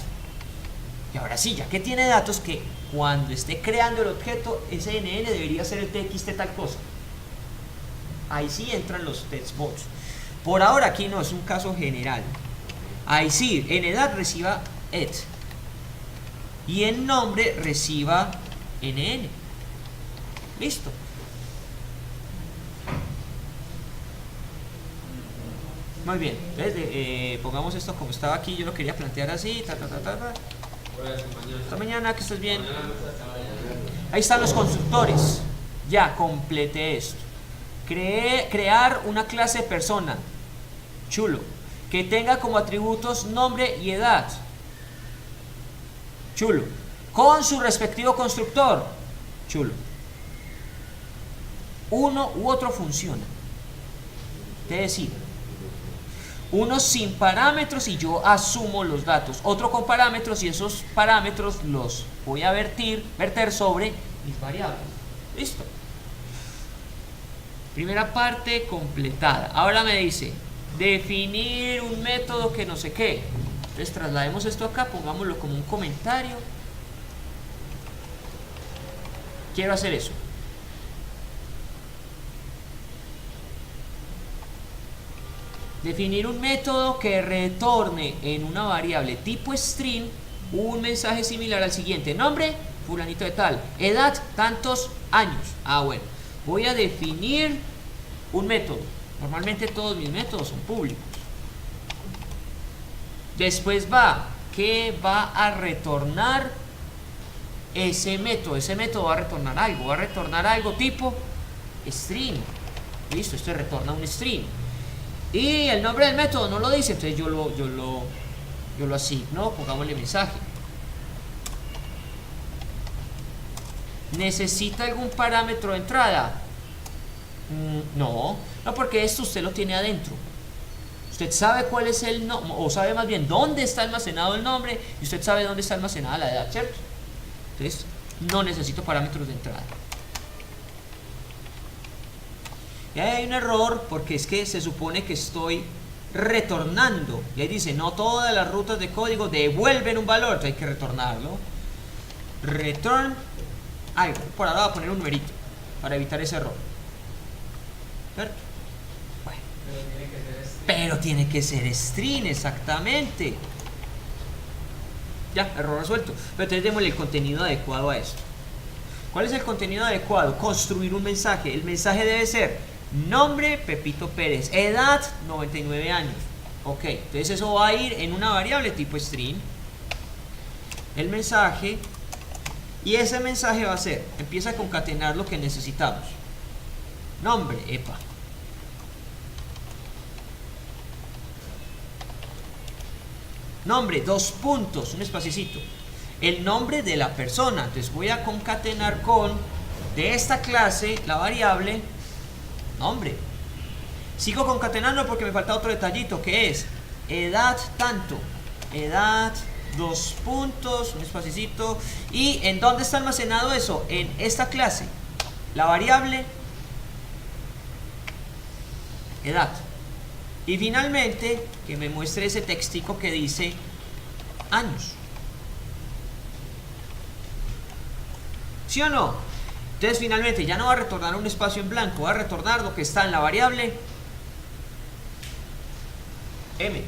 Y ahora sí, ya que tiene datos, que cuando esté creando el objeto, ese NN debería ser el TXT tal cosa. Ahí sí entran los textbots. Por ahora aquí no, es un caso general. Ahí sí, en edad reciba ed. Y en nombre reciba NN. Listo. Muy bien. Entonces, pongamos esto como estaba aquí. Yo lo quería plantear así. Hasta mañana, que estés bien. Ahí están los constructores. Ya completé esto. crear una clase persona. Chulo. Que tenga como atributos nombre y edad. Chulo. Con su respectivo constructor. Chulo. Uno u otro funciona. Te decir, uno sin parámetros y yo asumo los datos. Otro con parámetros y esos parámetros los voy a verter sobre mis variables. Listo. Primera parte completada. Ahora me dice definir un método que no sé qué. Entonces traslademos esto acá, pongámoslo como un comentario. Quiero hacer eso. Definir un método que retorne en una variable tipo string un mensaje similar al siguiente. Nombre, fulanito de tal. Edad, tantos años. Ah, bueno. Voy a definir un método. Normalmente todos mis métodos son públicos. Después ¿qué va a retornar ese método? Ese método va a retornar algo. Va a retornar algo tipo string. Listo, esto retorna un string. Y el nombre del método no lo dice, entonces yo lo asigno, pongámosle mensaje. ¿Necesita algún parámetro de entrada? No, porque esto usted lo tiene adentro. Usted sabe cuál es el nombre, o sabe más bien dónde está almacenado el nombre, y usted sabe dónde está almacenada la edad, ¿cierto? Entonces, no necesito parámetros de entrada. Y ahí hay un error porque es que se supone que estoy retornando. Y ahí dice, no todas las rutas de código devuelven un valor, entonces hay que retornarlo. Return algo. Por ahora voy a poner un numerito para evitar ese error. ¿Cierto? Bueno. Pero tiene que ser string, exactamente. Ya, error resuelto. Pero entonces démosle el contenido adecuado a esto. ¿Cuál es el contenido adecuado? Construir un mensaje. El mensaje debe ser nombre, Pepito Pérez. Edad, 99 años. Ok, entonces eso va a ir en una variable tipo string. El mensaje. Y ese mensaje va a ser, empieza a concatenar lo que necesitamos. Nombre, epa. Nombre, 2 puntos, un espacito. El nombre de la persona. Entonces voy a concatenar con, de esta clase, la variable nombre. Sigo concatenando porque me falta otro detallito, que es edad tanto. Edad, 2 puntos, un espacito. ¿Y en dónde está almacenado eso? En esta clase. La variable edad. Y finalmente, que me muestre ese textico que dice años. ¿Sí o no? Entonces finalmente ya no va a retornar un espacio en blanco, va a retornar lo que está en la variable m.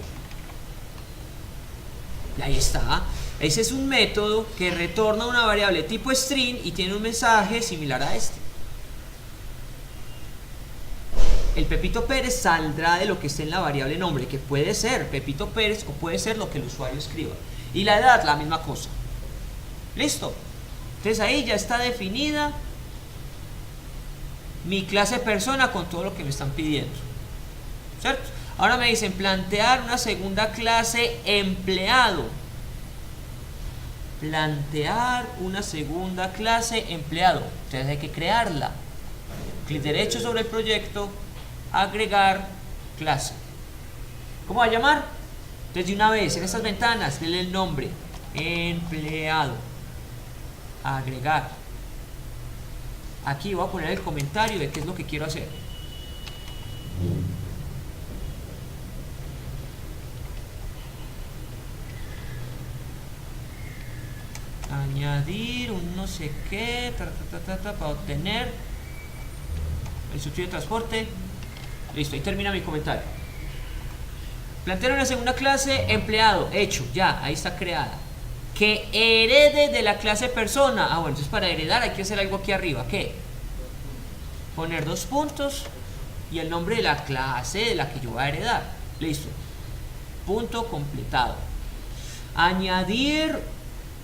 Y ahí está. Ese es un método que retorna una variable tipo string y tiene un mensaje similar a este. El Pepito Pérez saldrá de lo que esté en la variable nombre, que puede ser Pepito Pérez o puede ser lo que el usuario escriba. Y la edad, la misma cosa. ¿Listo? Entonces ahí ya está definida mi clase persona con todo lo que me están pidiendo. ¿Cierto? Ahora me dicen plantear una segunda clase empleado. Plantear una segunda clase empleado. Entonces hay que crearla. Clic derecho sobre el proyecto, agregar clase. ¿Cómo va a llamar? Entonces de una vez en estas ventanas denle el nombre empleado. Agregar. Aquí voy a poner el comentario de qué es lo que quiero hacer. Añadir un no sé qué para obtener el subsidio de transporte. Listo, ahí termina mi comentario. Plantear una segunda clase empleado. Hecho, ya, ahí está creada. Que herede de la clase persona. Ah, bueno, entonces para heredar hay que hacer algo aquí arriba. ¿Qué? Poner 2 puntos y el nombre de la clase de la que yo voy a heredar. Listo. Punto completado. Añadir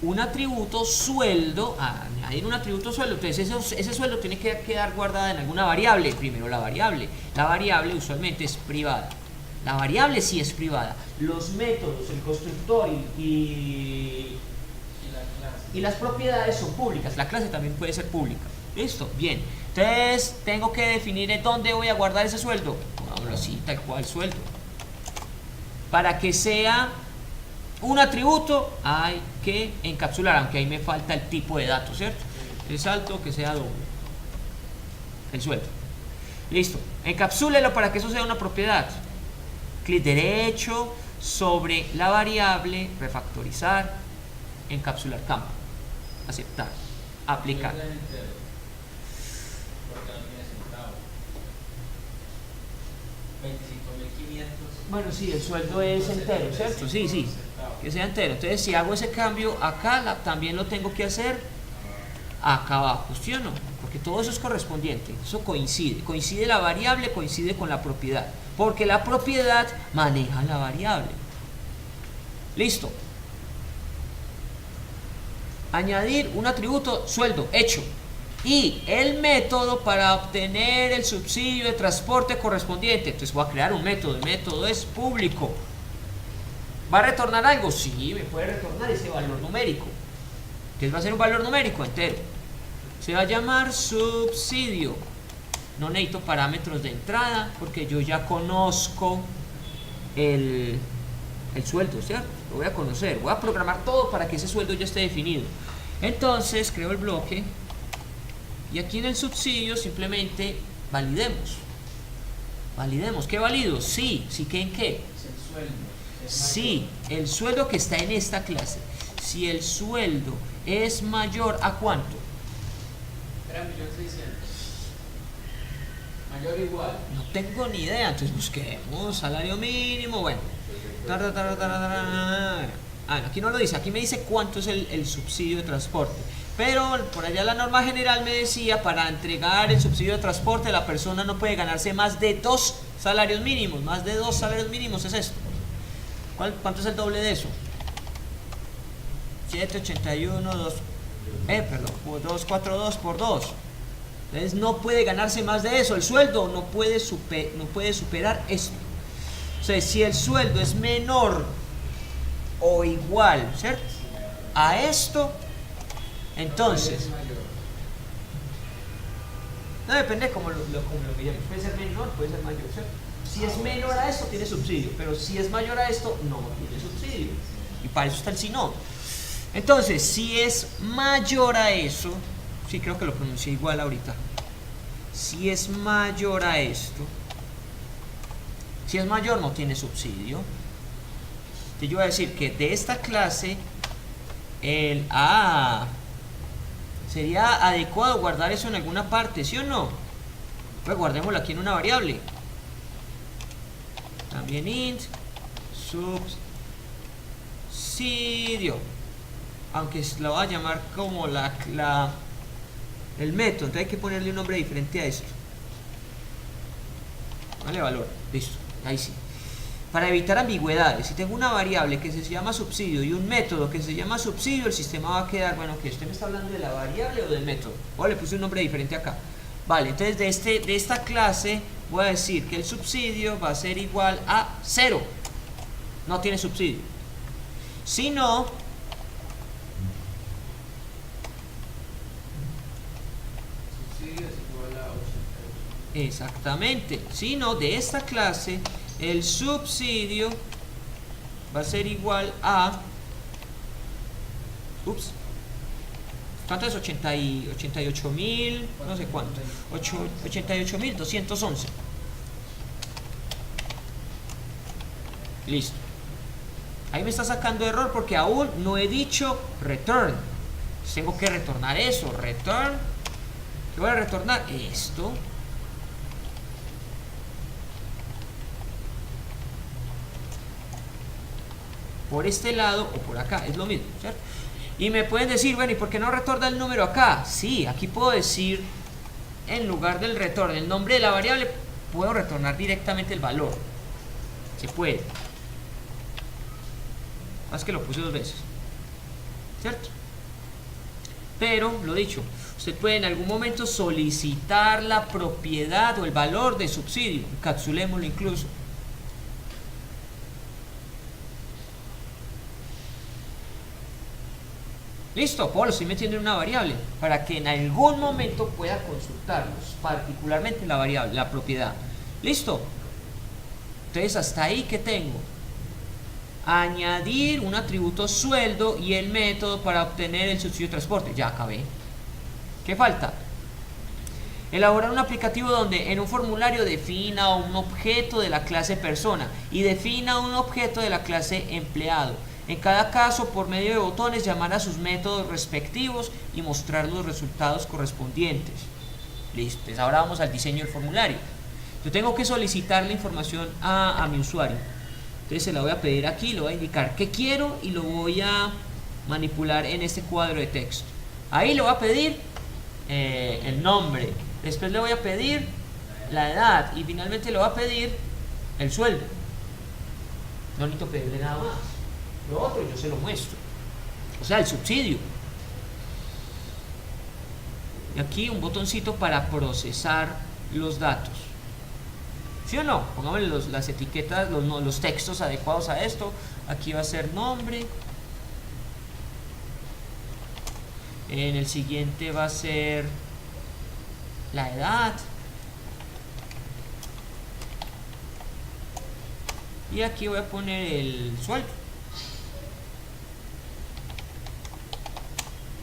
un atributo sueldo, añadir un atributo sueldo. Entonces ese sueldo tiene que quedar guardada en alguna variable. Primero la variable usualmente es privada. La variable sí es privada. Los métodos, el constructor y las propiedades son públicas. La clase también puede ser pública. ¿Listo? Bien. Entonces tengo que definir en dónde voy a guardar ese sueldo. Pongámoslo así, tal cual, sueldo. Para que sea un atributo hay que encapsular, aunque ahí me falta el tipo de datos, ¿cierto? Resalto que sea doble. El sueldo. Listo. Encapsúlelo para que eso sea una propiedad. Clic derecho sobre la variable, refactorizar, encapsular campo, aceptar, aplicar. Bueno, sí, el sueldo es entero, ¿cierto? Sí, sí, que sea entero. Entonces, si hago ese cambio acá, también lo tengo que hacer acá abajo, ¿sí o no? Porque todo eso es correspondiente, eso coincide la variable, coincide con la propiedad, porque la propiedad maneja la variable. Listo. Añadir un atributo sueldo, hecho. Y el método para obtener el subsidio de transporte correspondiente. Entonces voy a crear un método. El método es público. ¿Va a retornar algo? Sí, me puede retornar ese valor numérico. Entonces va a ser un valor numérico entero. Se va a llamar subsidio. No necesito parámetros de entrada porque yo ya conozco el sueldo, ¿cierto? Lo voy a conocer. Voy a programar todo para que ese sueldo ya esté definido. Entonces creo el bloque. Y aquí en el subsidio simplemente validemos. Validemos. ¿Qué valido? Sí. ¿Sí qué en qué? Sí, el sueldo que está en esta clase. Si el sueldo es mayor a ¿cuánto?
Era 1.600.000. Mayor o igual.
No tengo ni idea. Entonces busquemos salario mínimo. Bueno. Aquí no lo dice. Aquí me dice cuánto es el subsidio de transporte. Pero por allá la norma general me decía, para entregar el subsidio de transporte la persona no puede ganarse más de 2 salarios mínimos. Más de 2 salarios mínimos es esto. ¿Cuánto es el doble de eso? 781, 242 por 2. Entonces no puede ganarse más de eso. El sueldo no puede superar esto. O sea, si el sueldo es menor o igual, ¿cierto?, a esto, entonces, no depende como lo miremos. Puede ser menor, puede ser mayor, ¿cierto? Si es menor a esto, tiene subsidio. Pero si es mayor a esto, no tiene subsidio. Y para eso está el si no. Entonces, si es mayor a eso, sí creo que lo pronuncié igual ahorita. Si es mayor a esto, si es mayor, no tiene subsidio. Entonces yo voy a decir que de esta clase, el A, ¿sería adecuado guardar eso en alguna parte, sí o no? Pues guardémoslo aquí en una variable. También int subsidio. Aunque lo va a llamar como el método. Entonces hay que ponerle un nombre diferente a esto. Vale, valor. Listo. Ahí sí. Para evitar ambigüedades, si tengo una variable que se llama subsidio y un método que se llama subsidio, el sistema va a quedar, bueno, que usted me está hablando de la variable o del método. O le puse un nombre diferente acá. Vale, entonces de esta clase voy a decir que el subsidio va a ser igual a 0. No tiene subsidio. Si no,
Subsidio es igual a 88.
exactamente. Si no, de esta clase, el subsidio va a ser igual a... Ups. ¿Cuánto es? 88.000, no sé cuánto. 88.211. Listo. Ahí me está sacando error porque aún no he dicho return. Tengo que retornar eso. Return. ¿Qué voy a retornar? Esto. Por este lado o por acá, es lo mismo, ¿cierto? Y me pueden decir, bueno, ¿y por qué no retorna el número acá? Sí, aquí puedo decir, en lugar del retorno, el nombre de la variable, puedo retornar directamente el valor. Se puede. Más que lo puse 2 veces. ¿cierto? Pero, lo dicho, usted puede en algún momento solicitar la propiedad o el valor de subsidio, encapsulémoslo incluso. Listo, pues lo estoy metiendo en una variable para que en algún momento pueda consultarlos, particularmente la variable, la propiedad. Listo. Entonces, hasta ahí, ¿qué tengo? Añadir un atributo sueldo y el método para obtener el subsidio de transporte. Ya acabé. ¿Qué falta? Elaborar un aplicativo donde en un formulario defina un objeto de la clase persona y defina un objeto de la clase empleado. En cada caso, por medio de botones, llamar a sus métodos respectivos y mostrar los resultados correspondientes. Listo. Entonces ahora vamos al diseño del formulario. Yo tengo que solicitar la información a mi usuario. Entonces se la voy a pedir aquí, le voy a indicar qué quiero y lo voy a manipular en este cuadro de texto. Ahí le voy a pedir el nombre, después le voy a pedir la edad y finalmente le voy a pedir el sueldo. No necesito pedirle nada más. Lo otro yo se lo muestro, o sea, el subsidio. Y aquí un botoncito para procesar los datos. ¿Sí o no? Pongámosle las etiquetas, los textos adecuados a esto. Aquí va a ser nombre. En el siguiente va a ser la edad. Y aquí voy a poner el sueldo.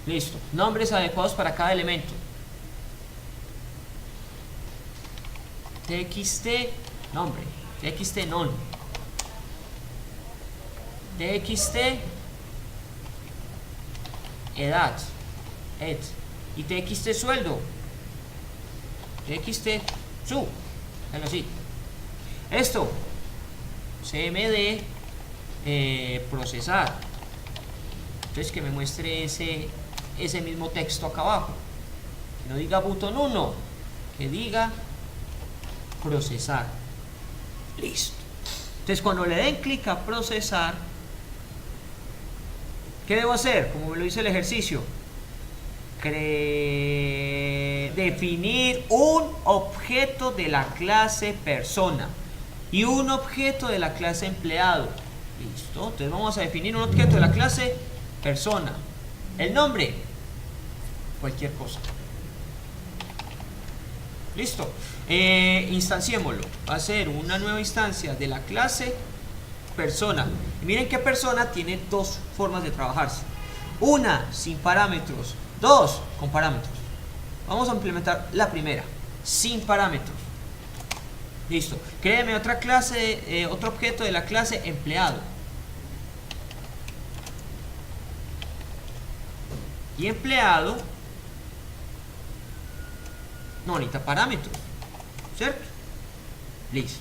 Listo. Nombres adecuados para cada elemento. TXT, nombre. TXT, non. TXT, edad. Ed. Y TXT, sueldo. TXT, su. Bueno, así. Esto. CMD, procesar. Entonces que me muestre ese mismo texto acá abajo. Que no diga botón 1, que diga procesar. Listo. Entonces cuando le den clic a procesar, ¿qué debo hacer? Como me lo dice el ejercicio, definir un objeto de la clase persona y un objeto de la clase empleado. Listo. Entonces vamos a definir un objeto de la clase persona. El nombre, cualquier cosa. Listo. Instanciémoslo. Va a ser una nueva instancia de la clase persona. Y miren que persona tiene dos formas de trabajarse. Una, sin parámetros. Dos, con parámetros. Vamos a implementar la primera, sin parámetros. Listo. Créeme otra clase, otro objeto de la clase empleado. Y empleado no necesita parámetros, ¿cierto? Listo.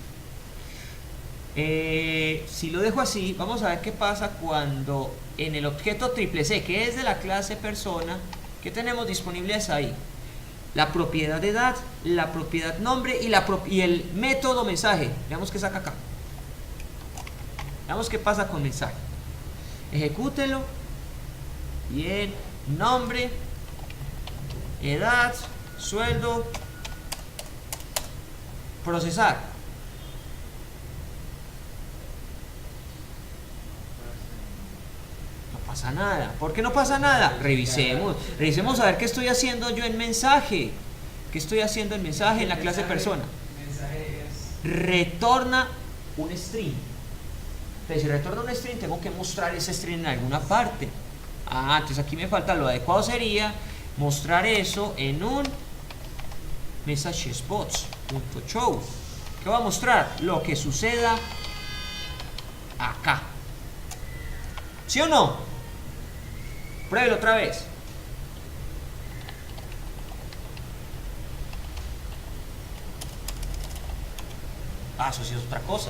Si lo dejo así, vamos a ver qué pasa cuando en el objeto triple C, que es de la clase persona, ¿qué tenemos disponibles ahí? La propiedad de edad, la propiedad nombre y el método mensaje. Veamos qué saca acá. Veamos qué pasa con mensaje. Ejecútelo. Bien. Nombre, edad, sueldo, procesar. No pasa nada. ¿Por qué no pasa nada? Revisemos a ver qué estoy haciendo yo en mensaje. ¿Qué estoy haciendo en mensaje en la clase persona?
Mensaje es
Retorna un string. Entonces, si retorna un string, tengo que mostrar ese string en alguna parte. Entonces aquí me falta, lo adecuado sería mostrar eso en un messagesbots.show. ¿Qué va a mostrar? Lo que suceda acá. ¿Sí o no? Pruébelo otra vez. Eso sí es otra cosa.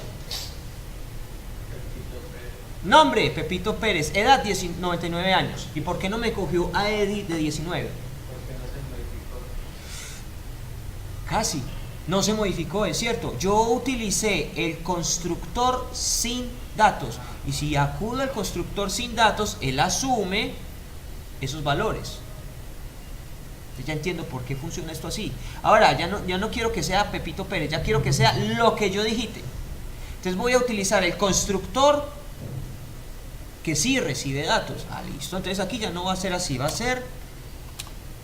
Nombre, Pepito Pérez. Edad, 99 años. ¿Y por qué no me cogió a Eddie de 19?
porque no se modificó.
Casi. No se modificó, es cierto. Yo utilicé el constructor sin datos. Y si acudo al constructor sin datos, él asume esos valores. Ya entiendo por qué funciona esto así. Ahora, ya no quiero que sea Pepito Pérez, ya quiero que sea lo que yo dijiste. Entonces voy a utilizar el constructor que sí recibe datos. Listo. Entonces aquí ya no va a ser así, va a ser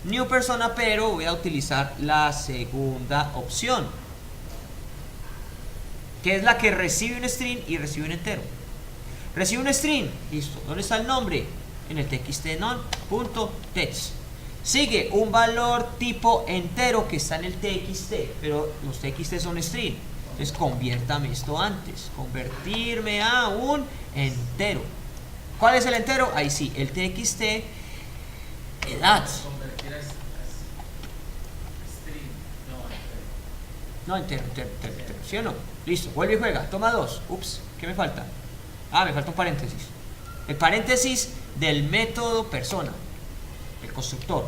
new persona, pero voy a utilizar la segunda opción, que es la que recibe un string y recibe un entero. Recibe un string, listo. ¿Dónde está el nombre? En el txt non.text. Sigue un valor tipo entero que está en el txt, pero los txt son string. Entonces conviértame esto antes, convertirme a un entero. ¿Cuál es el entero? Ahí sí, el txt edad.
Convertir a string.
No, entero, ¿sí o no? Listo, vuelve y juega, toma 2. Ups, ¿qué me falta? Me falta un paréntesis. El paréntesis del método persona, el constructor.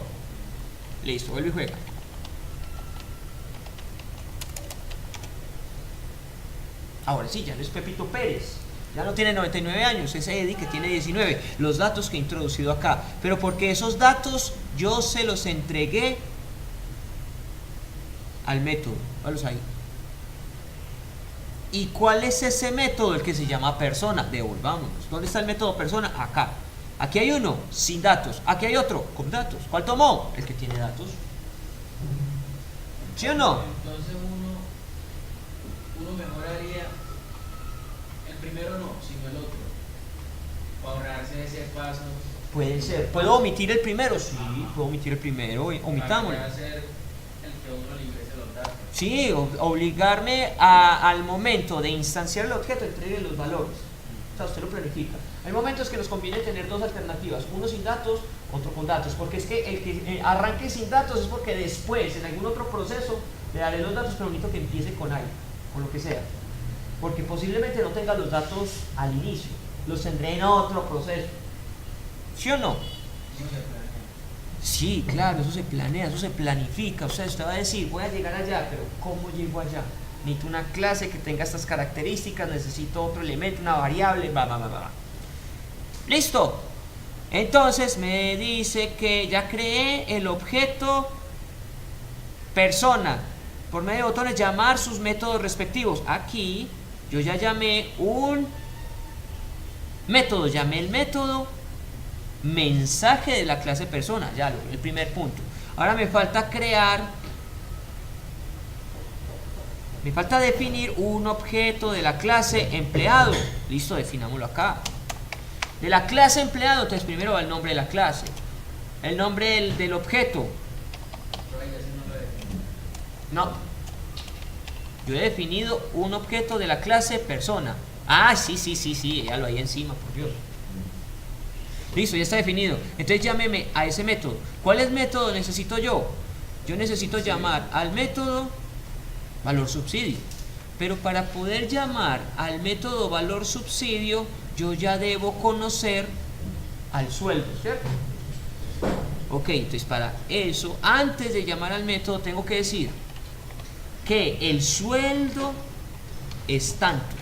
Listo, vuelve y juega. Ahora sí, ya no es Pepito Pérez, ya no tiene 99 años, es Eddie que tiene 19. Los datos que he introducido acá, pero porque esos datos yo se los entregué al método. Vámonos ahí. ¿Y cuál es ese método? El que se llama persona. Devolvámonos. ¿Dónde está el método persona? Acá. Aquí hay uno sin datos. Aquí hay otro con datos. ¿Cuál tomó? El que tiene datos. ¿Sí o no?
Entonces uno mejoraría el primero no, sino el otro. Para ahorrarse ese paso.
Puede ser. ¿Puedo omitir el primero? Sí, puedo omitir el primero. Omitámoslo.
Para ser el que uno le ingrese los datos.
Sí, obligarme al momento de instanciar el objeto, entregue los valores. O sea, usted lo planifica. Hay momentos que nos conviene tener dos alternativas, uno sin datos, otro con datos, porque es que el que arranque sin datos es porque después, en algún otro proceso, le daré los datos, pero bonito que empiece con algo, con lo que sea. Porque posiblemente no tenga los datos al inicio, los tendré en otro proceso. ¿Sí o no? Sí, claro, eso se planea, eso se planifica. O sea, usted va a decir, voy a llegar allá, pero ¿cómo llego allá? Necesito una clase que tenga estas características, necesito otro elemento, una variable, va. Listo. Entonces me dice que ya creé el objeto persona. Por medio de botones llamar sus métodos respectivos. Aquí yo ya llamé un método, llamé el método mensaje de la clase persona, ya el primer punto. Ahora me falta me falta definir un objeto de la clase empleado. Listo, definámoslo acá. De la clase empleado, entonces primero va el nombre de la clase, el nombre del objeto. No, yo he definido un objeto de la clase persona. Sí, ya lo hay encima, por Dios. Listo, ya está definido. Entonces llámeme a ese método. ¿Cuál método necesito yo? Yo necesito llamar al método valor subsidio. Pero para poder llamar al método valor subsidio, yo ya debo conocer al sueldo, ¿cierto? Ok, entonces para eso, antes de llamar al método, tengo que decir que el sueldo es tanto.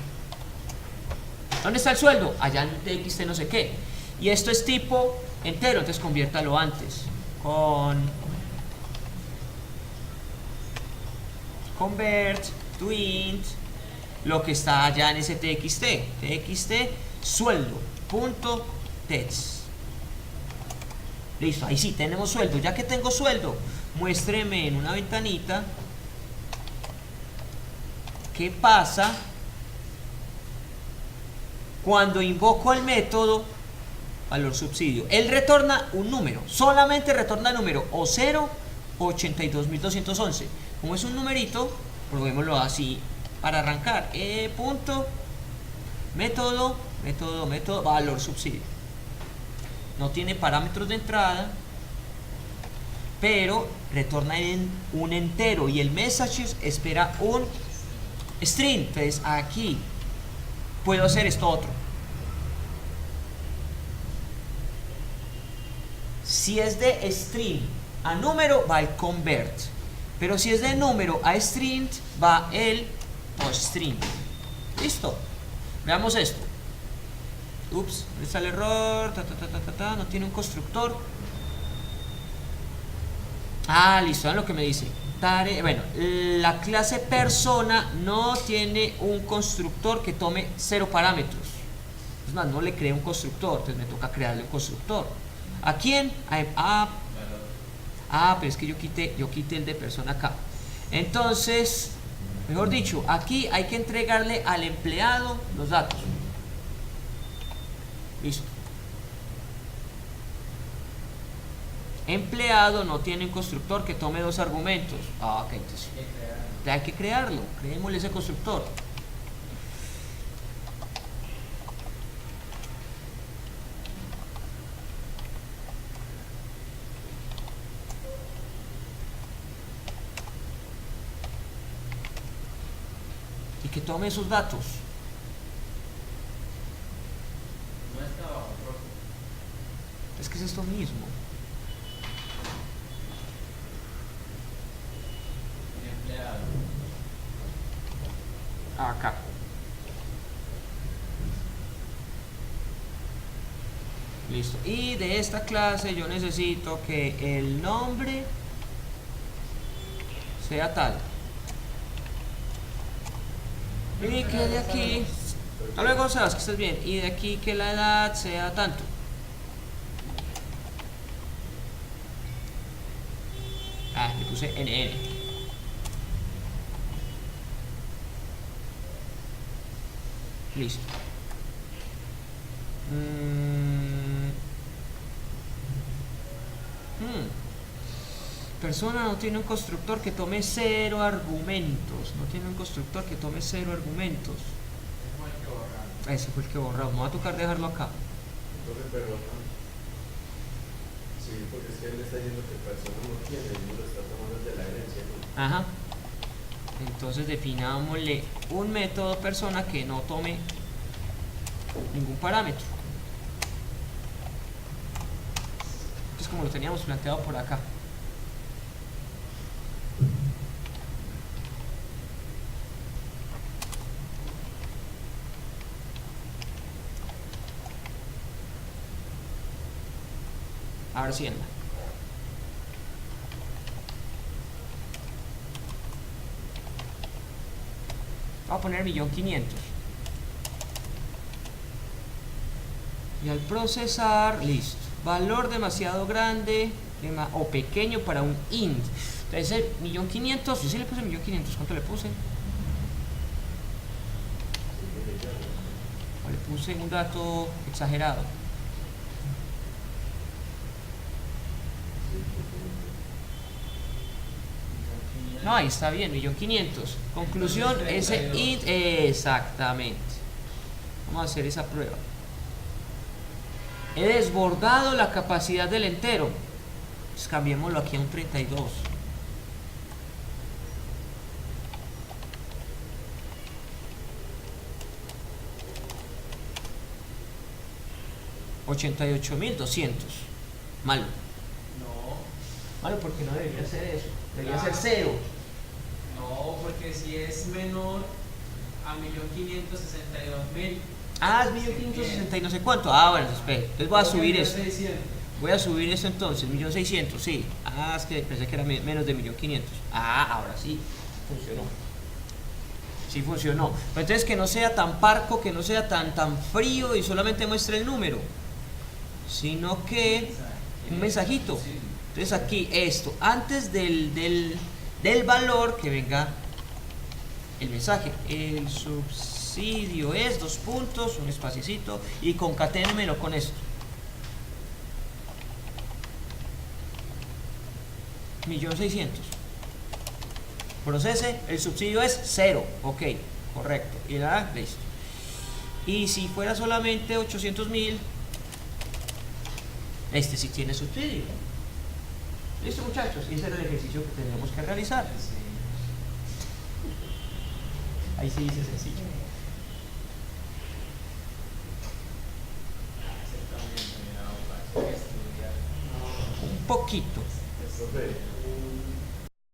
¿Dónde está el sueldo? Allá en txt no sé qué. Y esto es tipo entero, entonces conviértalo antes con convert to int lo que está allá en ese txt sueldo punto text. Listo, ahí sí tenemos sueldo. Ya que tengo sueldo, muéstreme en una ventanita qué pasa cuando invoco al método valor subsidio. Él retorna un número, solamente retorna el número o 0 o 82.211. Como es un numerito, probémoslo así para arrancar. Punto método valor subsidio. No tiene parámetros de entrada, pero retorna en un entero y el messages espera un string. Entonces aquí puedo hacer esto otro. Si es de string a número, va el convert. Pero si es de número a string, va el toString. Listo. Veamos esto. Ups, ¿dónde está el error? No tiene un constructor. Ah, listo, vean lo que me dice. Bueno, la clase persona no tiene un constructor que tome 0 parámetros. Es más, no le creé un constructor, entonces me toca crearle un constructor. ¿A quién? Pero es que yo quité el de persona acá. Entonces, mejor dicho, aquí hay que entregarle al empleado los datos. Listo. Empleado no tiene un constructor que tome 2 argumentos. Ok, entonces hay que crearlo. Creémosle ese constructor. Y que tome esos datos.
No está abajo, profe.
Es que es esto mismo.
Empleado.
Acá. Listo. Y de esta clase yo necesito que el nombre sea tal. Y que de aquí, hasta luego, Sebas, que estés bien. Y de aquí que la edad sea tanto. Ah, le puse NN. Listo. Persona no tiene un constructor que tome 0 argumentos. No tiene un constructor que tome 0 argumentos. Ese fue el que borramos. Me va a tocar dejarlo acá.
Entonces, pero sí, porque es que él está diciendo que persona no tiene, y lo está tomando desde la herencia, ¿no?
Ajá. Entonces definámosle un método persona que no tome ningún parámetro. Es como lo teníamos planteado por acá. Ahora sí anda. Voy a poner 1.500.000. Y al procesar, listo. Valor demasiado grande o pequeño para un int. Entonces, 1.500.000, yo sí le puse 1.500.000. ¿Cuánto le puse? O le puse un dato exagerado. No, ahí está bien, 1.500.000. Conclusión, ese int, exactamente. Vamos a hacer esa prueba. He desbordado la capacidad del entero. Pues cambiémoslo aquí a un 32. $88.200. Malo.
No,
Malo porque no debería ser eso. Debería ser 0.
no, porque si es menor a 1.562.000.
Ah, es 1.560 y no sé cuánto. Ah, bueno, espera. Entonces voy a subir esto. Voy a subir esto entonces, 1.600.000, sí. Ah, es que pensé que era menos de 1.500.000. Ah, ahora sí, funcionó. Sí funcionó. Pero entonces que no sea tan parco, que no sea tan frío y solamente muestre el número, sino que un mensajito. Entonces aquí esto, antes del valor que venga el mensaje. El subsidio es 2 puntos, un espaciecito y concaténemelo con esto. 1.600.000. Procese, el subsidio es 0. Ok, correcto. Y la listo. Y si fuera solamente 800.000, este sí tiene subsidio. Listo, muchachos. Y ese era el ejercicio que teníamos que realizar. Ahí sí dice sencillo. Un poquito.
Profe,